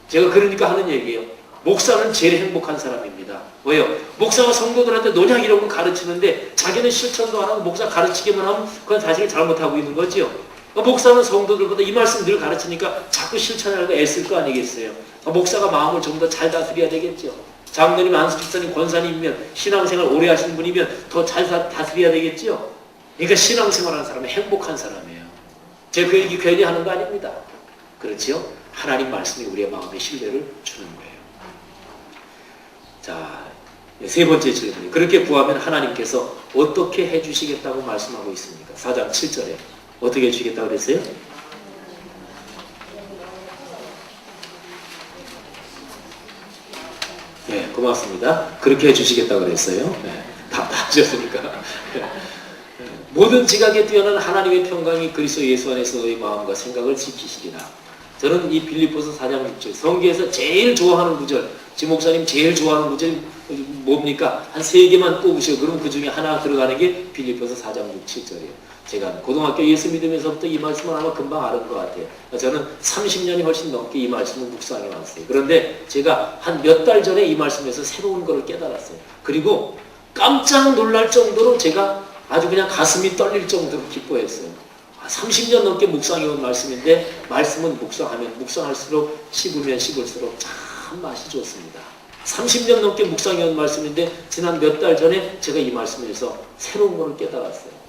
A: 제가 그러니까 하는 얘기예요. 목사는 제일 행복한 사람입니다. 왜요? 목사가 성도들한테 논약 이런 거 가르치는데 자기는 실천도 안 하고 목사 가르치기만 하면 그건 사실 잘못하고 있는 거죠. 목사는 성도들보다 이 말씀 늘 가르치니까 자꾸 실천하려고 애쓸 거 아니겠어요. 목사가 마음을 좀 더 잘 다스려야 되겠죠. 장로님, 안수집사님, 권사님이면 신앙생활 오래 하시는 분이면 더 잘 다스려야 되겠죠. 그러니까 신앙생활하는 사람은 행복한 사람이에요. 제가 그 얘기 괜히 하는 거 아닙니다. 그렇지요? 하나님 말씀이 우리의 마음에 신뢰를 주는 거예요. 자, 세 번째 질문. 그렇게 구하면 하나님께서 어떻게 해주시겠다고 말씀하고 있습니까? 4장 7절에 어떻게 해주시겠다고 그랬어요? 네, 고맙습니다. 그렇게 해주시겠다고 그랬어요. 네, 답답하셨으니까. 모든 지각에 뛰어난 하나님의 평강이 그리스도 예수 안에서 너의 마음과 생각을 지키시리라. 저는 이 빌립보서 4장 6절 성경에서 제일 좋아하는 구절, 지 목사님 제일 좋아하는 구절이 뭡니까? 한 3개만 꼽으시고 그럼 그 중에 하나 들어가는 게 빌립보서 4장 6, 7절이에요. 제가 고등학교 예수 믿으면서부터 이 말씀을 아마 금방 알은 것 같아요. 저는 30년이 훨씬 넘게 이 말씀을 묵상해 왔어요. 그런데 제가 한 몇 달 전에 이 말씀에서 새로운 것을 깨달았어요. 그리고 깜짝 놀랄 정도로 제가 아주 그냥 가슴이 떨릴 정도로 기뻐했어요. 30년 넘게 묵상해온 말씀인데 말씀은 묵상할수록 씹으면 씹을수록 참 맛이 좋습니다. 30년 넘게 묵상해온 말씀인데 지난 몇 달 전에 제가 이 말씀에서 새로운 것을 깨달았어요.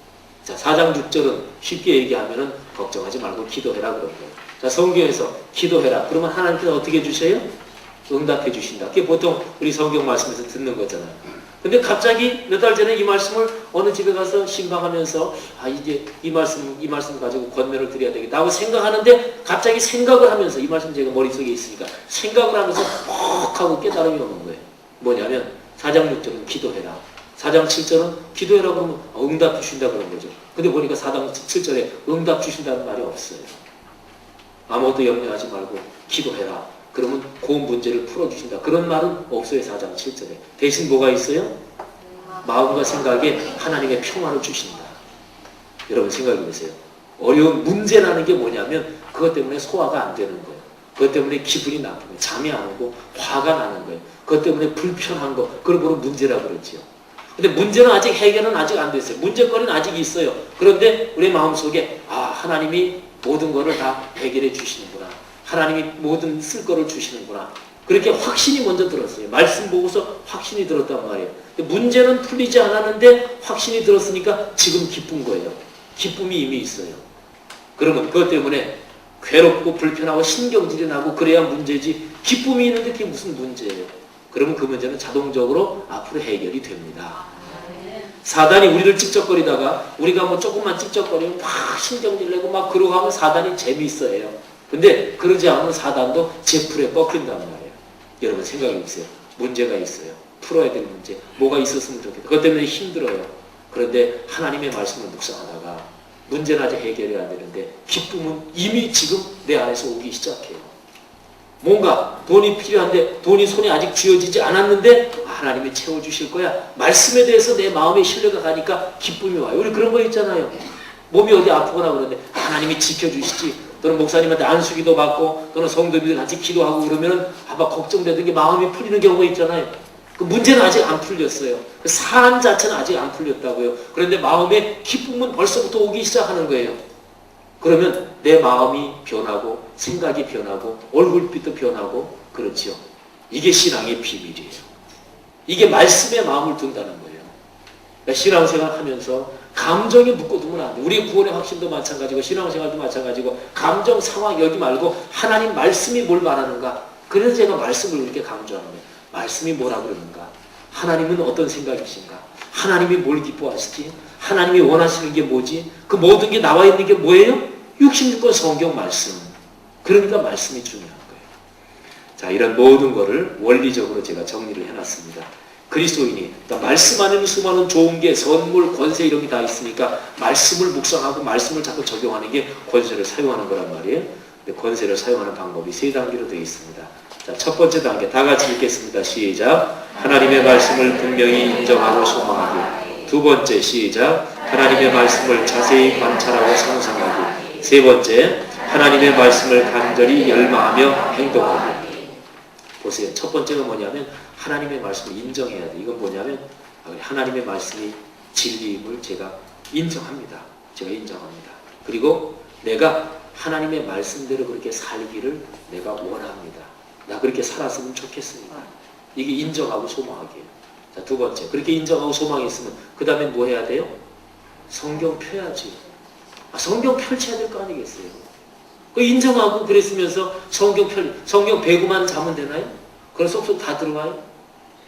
A: 자, 4장 6절은 쉽게 얘기하면은 걱정하지 말고 기도해라 그런 거예요. 자, 성경에서 기도해라. 그러면 하나님께서 어떻게 해주세요? 응답해 주신다. 그게 보통 우리 성경 말씀에서 듣는 거잖아요. 근데 갑자기 몇 달 전에 이 말씀을 어느 집에 가서 신방하면서 이제 이 말씀 가지고 권면을 드려야 되겠다 하고 생각하는데 갑자기 생각을 하면서 이 말씀 제가 머릿속에 있으니까 생각을 하면서 퍽 하고 깨달음이 오는 거예요. 뭐냐면 4장 6절은 기도해라. 4장 7절은 기도해라 그러면 응답 주신다 그런 거죠. 근데 보니까 4장 7절에 응답 주신다는 말이 없어요. 아무것도 염려하지 말고 기도해라. 그러면 그 문제를 풀어주신다. 그런 말은 없어요. 4장 7절에. 대신 뭐가 있어요? 마음과 생각에 하나님의 평화를 주신다. 여러분 생각해 보세요. 어려운 문제라는 게 뭐냐면 그것 때문에 소화가 안 되는 거예요. 그것 때문에 기분이 나쁜 거예요. 잠이 안 오고 화가 나는 거예요. 그것 때문에 불편한 거. 그걸 바로 문제라고 그러지요. 근데 문제는 아직 해결은 아직 안 됐어요. 문제거리는 아직 있어요. 그런데 우리 마음속에 하나님이 모든 거를 다 해결해 주시는구나. 하나님이 모든 쓸 거를 주시는구나. 그렇게 확신이 먼저 들었어요. 말씀 보고서 확신이 들었단 말이에요. 문제는 풀리지 않았는데 확신이 들었으니까 지금 기쁜 거예요. 기쁨이 이미 있어요. 그러면 그것 때문에 괴롭고 불편하고 신경질이 나고 그래야 문제지 기쁨이 있는데 그게 무슨 문제예요. 그러면 그 문제는 자동적으로 앞으로 해결이 됩니다. 사단이 우리를 찝쩍거리다가 우리가 뭐 조금만 찝쩍거리면 막 신경질 내고 막 그러고 하면 사단이 재미있어요. 근데 그러지 않으면 사단도 제 풀에 꺾인단 말이에요. 여러분 생각해 보세요. 문제가 있어요. 풀어야 될 문제. 뭐가 있었으면 좋겠다. 그것 때문에 힘들어요. 그런데 하나님의 말씀을 묵상하다가 문제는 아직 해결이 안 되는데 기쁨은 이미 지금 내 안에서 오기 시작해요. 뭔가 돈이 필요한데 돈이 손에 아직 쥐어지지 않았는데 하나님이 채워주실 거야. 말씀에 대해서 내 마음에 신뢰가 가니까 기쁨이 와요. 우리 그런 거 있잖아요. 몸이 어디 아프거나 그러는데 하나님이 지켜주시지. 또는 목사님한테 안수기도 받고 또는 성도님들 같이 기도하고 그러면은 막 걱정되던 게 마음이 풀리는 경우가 있잖아요. 그 문제는 아직 안 풀렸어요. 그 사안 자체는 아직 안 풀렸다고요. 그런데 마음에 기쁨은 벌써부터 오기 시작하는 거예요. 그러면 내 마음이 변하고 생각이 변하고 얼굴빛도 변하고 그렇지요. 이게 신앙의 비밀이에요. 이게 말씀에 마음을 둔다는 거예요. 그러니까 신앙생활 하면서 감정에 묶어두면 안 돼. 우리의 구원의 확신도 마찬가지고 신앙생활도 마찬가지고 감정 상황 여기 말고 하나님 말씀이 뭘 말하는가. 그래서 제가 말씀을 이렇게 강조하는 거예요. 말씀이 뭐라고 그러는가. 하나님은 어떤 생각이신가. 하나님이 뭘 기뻐하시지. 하나님이 원하시는 게 뭐지. 그 모든 게 나와 있는 게 뭐예요? 66권 성경 말씀. 그러니까 말씀이 중요한 거예요. 자, 이런 모든 거를 원리적으로 제가 정리를 해놨습니다. 그리스도인이 그러니까 말씀 안에는 수많은 좋은 게 선물, 권세 이런 게 다 있으니까 말씀을 묵상하고 말씀을 자꾸 적용하는 게 권세를 사용하는 거란 말이에요. 근데 권세를 사용하는 방법이 세 단계로 되어 있습니다. 자, 첫 번째 단계 다 같이 읽겠습니다. 시작. 하나님의 말씀을 분명히 인정하고 소망하기. 두 번째 시작. 하나님의 말씀을 자세히 관찰하고 상상하기. 세 번째 하나님의 말씀을 간절히 열망하며 행동하기. 보세요. 첫 번째가 뭐냐면 하나님의 말씀을 인정해야 돼. 이건 뭐냐면 하나님의 말씀이 진리임을 제가 인정합니다. 제가 인정합니다. 그리고 내가 하나님의 말씀대로 그렇게 살기를 내가 원합니다. 나 그렇게 살았으면 좋겠습니다. 이게 인정하고 소망하기예요. 자, 두 번째. 그렇게 인정하고 소망했으면 그 다음에 뭐 해야 돼요? 성경 펴야지. 성경 펼쳐야 될 거 아니겠어요? 그 인정하고 그랬으면서 성경 배구만 자면 되나요? 그럼 쏙쏙 다 들어가요?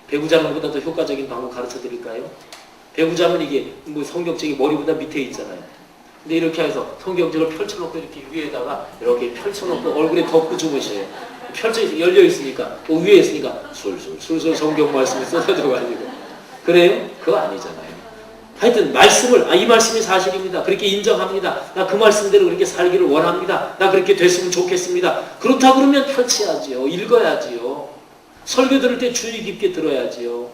A: 배구 자는 것보다 더 효과적인 방법 가르쳐 드릴까요? 배구 자면 이게 뭐 성경책이 머리보다 밑에 있잖아요. 근데 이렇게 해서 성경책을 펼쳐놓고 이렇게 위에다가 이렇게 펼쳐놓고 얼굴에 덮고 주무셔요. 펼쳐 열려 있으니까 그 위에 있으니까 술술 성경 말씀이 쏟아져가지고 그래요? 그거 아니잖아요. 하여튼 말씀을 이 말씀이 사실입니다. 그렇게 인정합니다. 나 그 말씀대로 그렇게 살기를 원합니다. 나 그렇게 됐으면 좋겠습니다. 그렇다 그러면 펼쳐야지요. 읽어야지요. 설교 들을 때 주의 깊게 들어야지요.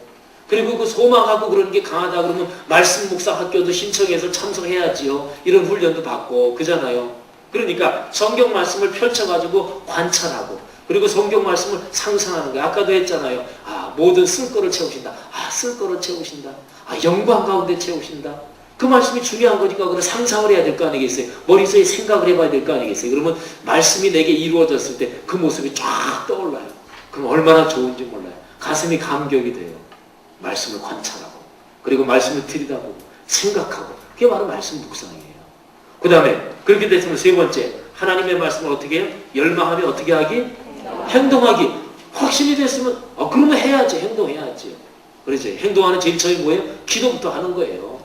A: 그리고 그 소망하고 그런 게 강하다 그러면 말씀 묵상 학교도 신청해서 참석해야지요. 이런 훈련도 받고 그잖아요. 그러니까 성경 말씀을 펼쳐가지고 관찰하고 그리고 성경 말씀을 상상하는 거예요. 아까도 했잖아요. 모든 쓸 거를 채우신다. 쓸 거를 채우신다. 영광 가운데 채우신다. 그 말씀이 중요한 거니까 그걸 상상을 해야 될 거 아니겠어요? 머릿속에 생각을 해봐야 될 거 아니겠어요? 그러면 말씀이 내게 이루어졌을 때 그 모습이 쫙 떠올라요. 그럼 얼마나 좋은지 몰라요. 가슴이 감격이 돼요. 말씀을 관찰하고 그리고 말씀을 들여다보고 생각하고 그게 바로 말씀 묵상이에요. 그 다음에 그렇게 됐으면 세 번째 하나님의 말씀을 어떻게 해요? 열망하며 어떻게 하기? 행동하기. 확신이 됐으면 그러면 해야지. 행동해야지. 그렇지. 행동하는 제일 처음이 뭐예요? 기도부터 하는 거예요.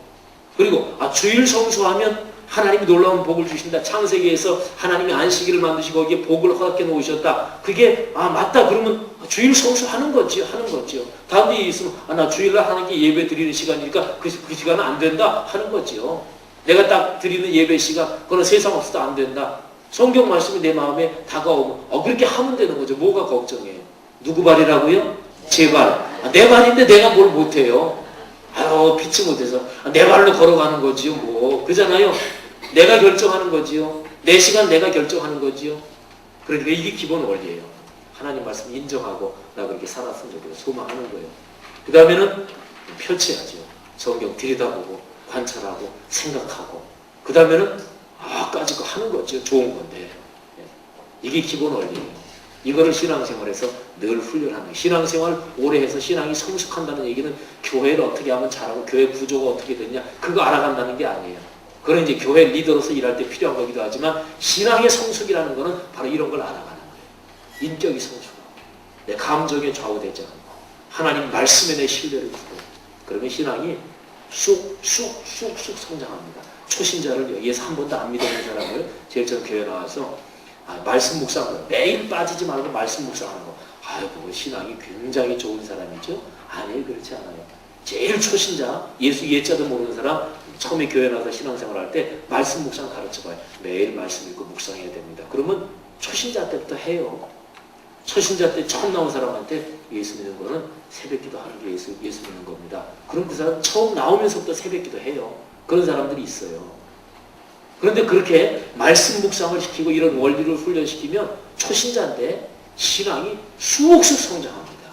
A: 그리고 주일 성수하면 하나님이 놀라운 복을 주신다. 창세기에서 하나님이 안식일을 만드시고 거기에 복을 허락해 놓으셨다. 그게 맞다. 그러면 주일 성수하는 거지요. 하는 거지요. 다음 데 있으면 나 주일날 하나님께 예배 드리는 시간이니까 그 시간은 안 된다. 하는 거지요. 내가 딱 드리는 예배 시간 그건 세상 없어도 안 된다. 성경 말씀이 내 마음에 다가오면 그렇게 하면 되는 거죠. 뭐가 걱정해요? 누구 발이라고요? 제 발. 내 발인데 내가 뭘 못해요. 아유 피치 못해서 내 발로 걸어가는 거지요 뭐 그잖아요. 내가 결정하는 거지요. 내 시간 내가 결정하는 거지요. 그러니까 이게 기본 원리예요. 하나님 말씀 인정하고 나 그렇게 살았으면 좋겠다 소망하는 거예요. 그 다음에는 펼쳐야죠. 성경 들여다보고 관찰하고 생각하고 그 다음에는 까짓 거 하는 거죠. 좋은 건데 이게 기본 원리예요. 이거를 신앙생활에서 늘 훈련하는 거예요. 신앙생활 오래 해서 신앙이 성숙한다는 얘기는 교회를 어떻게 하면 잘하고 교회 구조가 어떻게 되냐 그거 알아간다는 게 아니에요. 그건 이제 교회 리더로서 일할 때 필요한 거기도 하지만 신앙의 성숙이라는 거는 바로 이런 걸 알아가는 거예요. 인격이 성숙하고 내 감정에 좌우되지 않고 하나님 말씀에 내 신뢰를 두고 그러면 신앙이 쑥쑥 성장합니다. 초신자를 여기에서 한 번도 안 믿어본 사람을 제일 전 교회 나와서 말씀 묵상하는 거 매일 빠지지 말고 말씀 묵상하는 거 아이고 신앙이 굉장히 좋은 사람이죠? 아니에요. 그렇지 않아요. 제일 초신자 예수 예자도 모르는 사람 처음에 교회 나와서 신앙생활 할 때 말씀 묵상 가르쳐봐요. 매일 말씀 읽고 묵상해야 됩니다. 그러면 초신자 때부터 해요. 초신자 때 처음 나온 사람한테 예수 믿는 거는 새벽기도 하는 게 예수 믿는 겁니다. 그럼 그 사람 처음 나오면서부터 새벽기도 해요. 그런 사람들이 있어요. 그런데 그렇게 말씀 묵상을 시키고 이런 원리를 훈련시키면 초신자인데 신앙이 쑥쑥 성장합니다.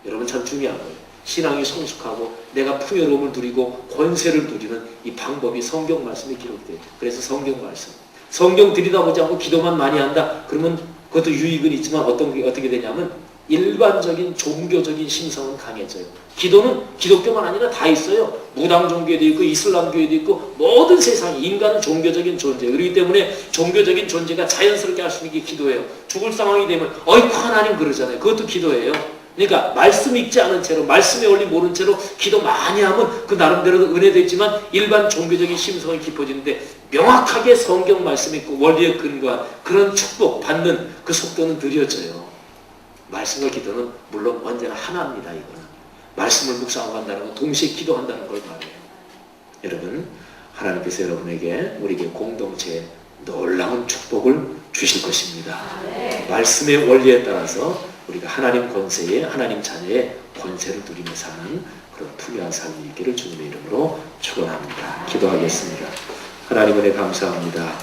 A: 여러분 참 중요한 거예요. 신앙이 성숙하고 내가 풍요로움을 누리고 권세를 누리는 이 방법이 성경 말씀에 기록돼요. 그래서 성경 말씀. 성경 들여다보지 않고 기도만 많이 한다. 그러면 그것도 유익은 있지만 어떻게 되냐면 일반적인 종교적인 심성은 강해져요. 기도는 기독교만 아니라 다 있어요. 무당 종교도 있고 이슬람 교회도 있고 모든 세상에 인간은 종교적인 존재예요. 그렇기 때문에 종교적인 존재가 자연스럽게 할 수 있는 게 기도예요. 죽을 상황이 되면 어이쿠 하나님 그러잖아요. 그것도 기도예요. 그러니까 말씀 읽지 않은 채로 말씀의 원리 모른 채로 기도 많이 하면 그 나름대로도 은혜도 있지만 일반 종교적인 심성이 깊어지는데 명확하게 성경 말씀 있고 원리에 근거한 그런 축복 받는 그 속도는 느려져요. 말씀과 기도는 물론 언제나 하나입니다. 이거는 말씀을 묵상하고 한다는 건 동시에 기도한다는 걸 말해요. 여러분 하나님께서 여러분에게 우리에게 공동체에 놀라운 축복을 주실 것입니다. 말씀의 원리에 따라서 우리가 하나님 권세에 하나님 자녀의 권세를 누리며 사는 그런 풍요한 삶이 있기를 주님의 이름으로 축원합니다. 기도하겠습니다. 하나님 은혜 감사합니다.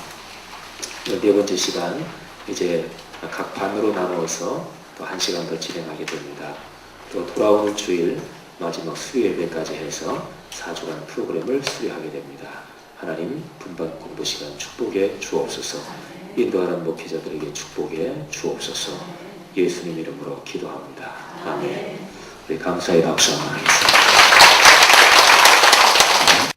A: 네 번째 시간 이제 각 반으로 나누어서 또 1시간 더 진행하게 됩니다. 또 돌아오는 주일 마지막 수요 예배까지 해서 4주간 프로그램을 수료하게 됩니다. 하나님 분반 공부 시간 축복해 주옵소서. 인도하는 목회자들에게 축복해 주옵소서. 예수님 이름으로 기도합니다. 아멘. 우리 감사의 박수 한번 하겠습니다.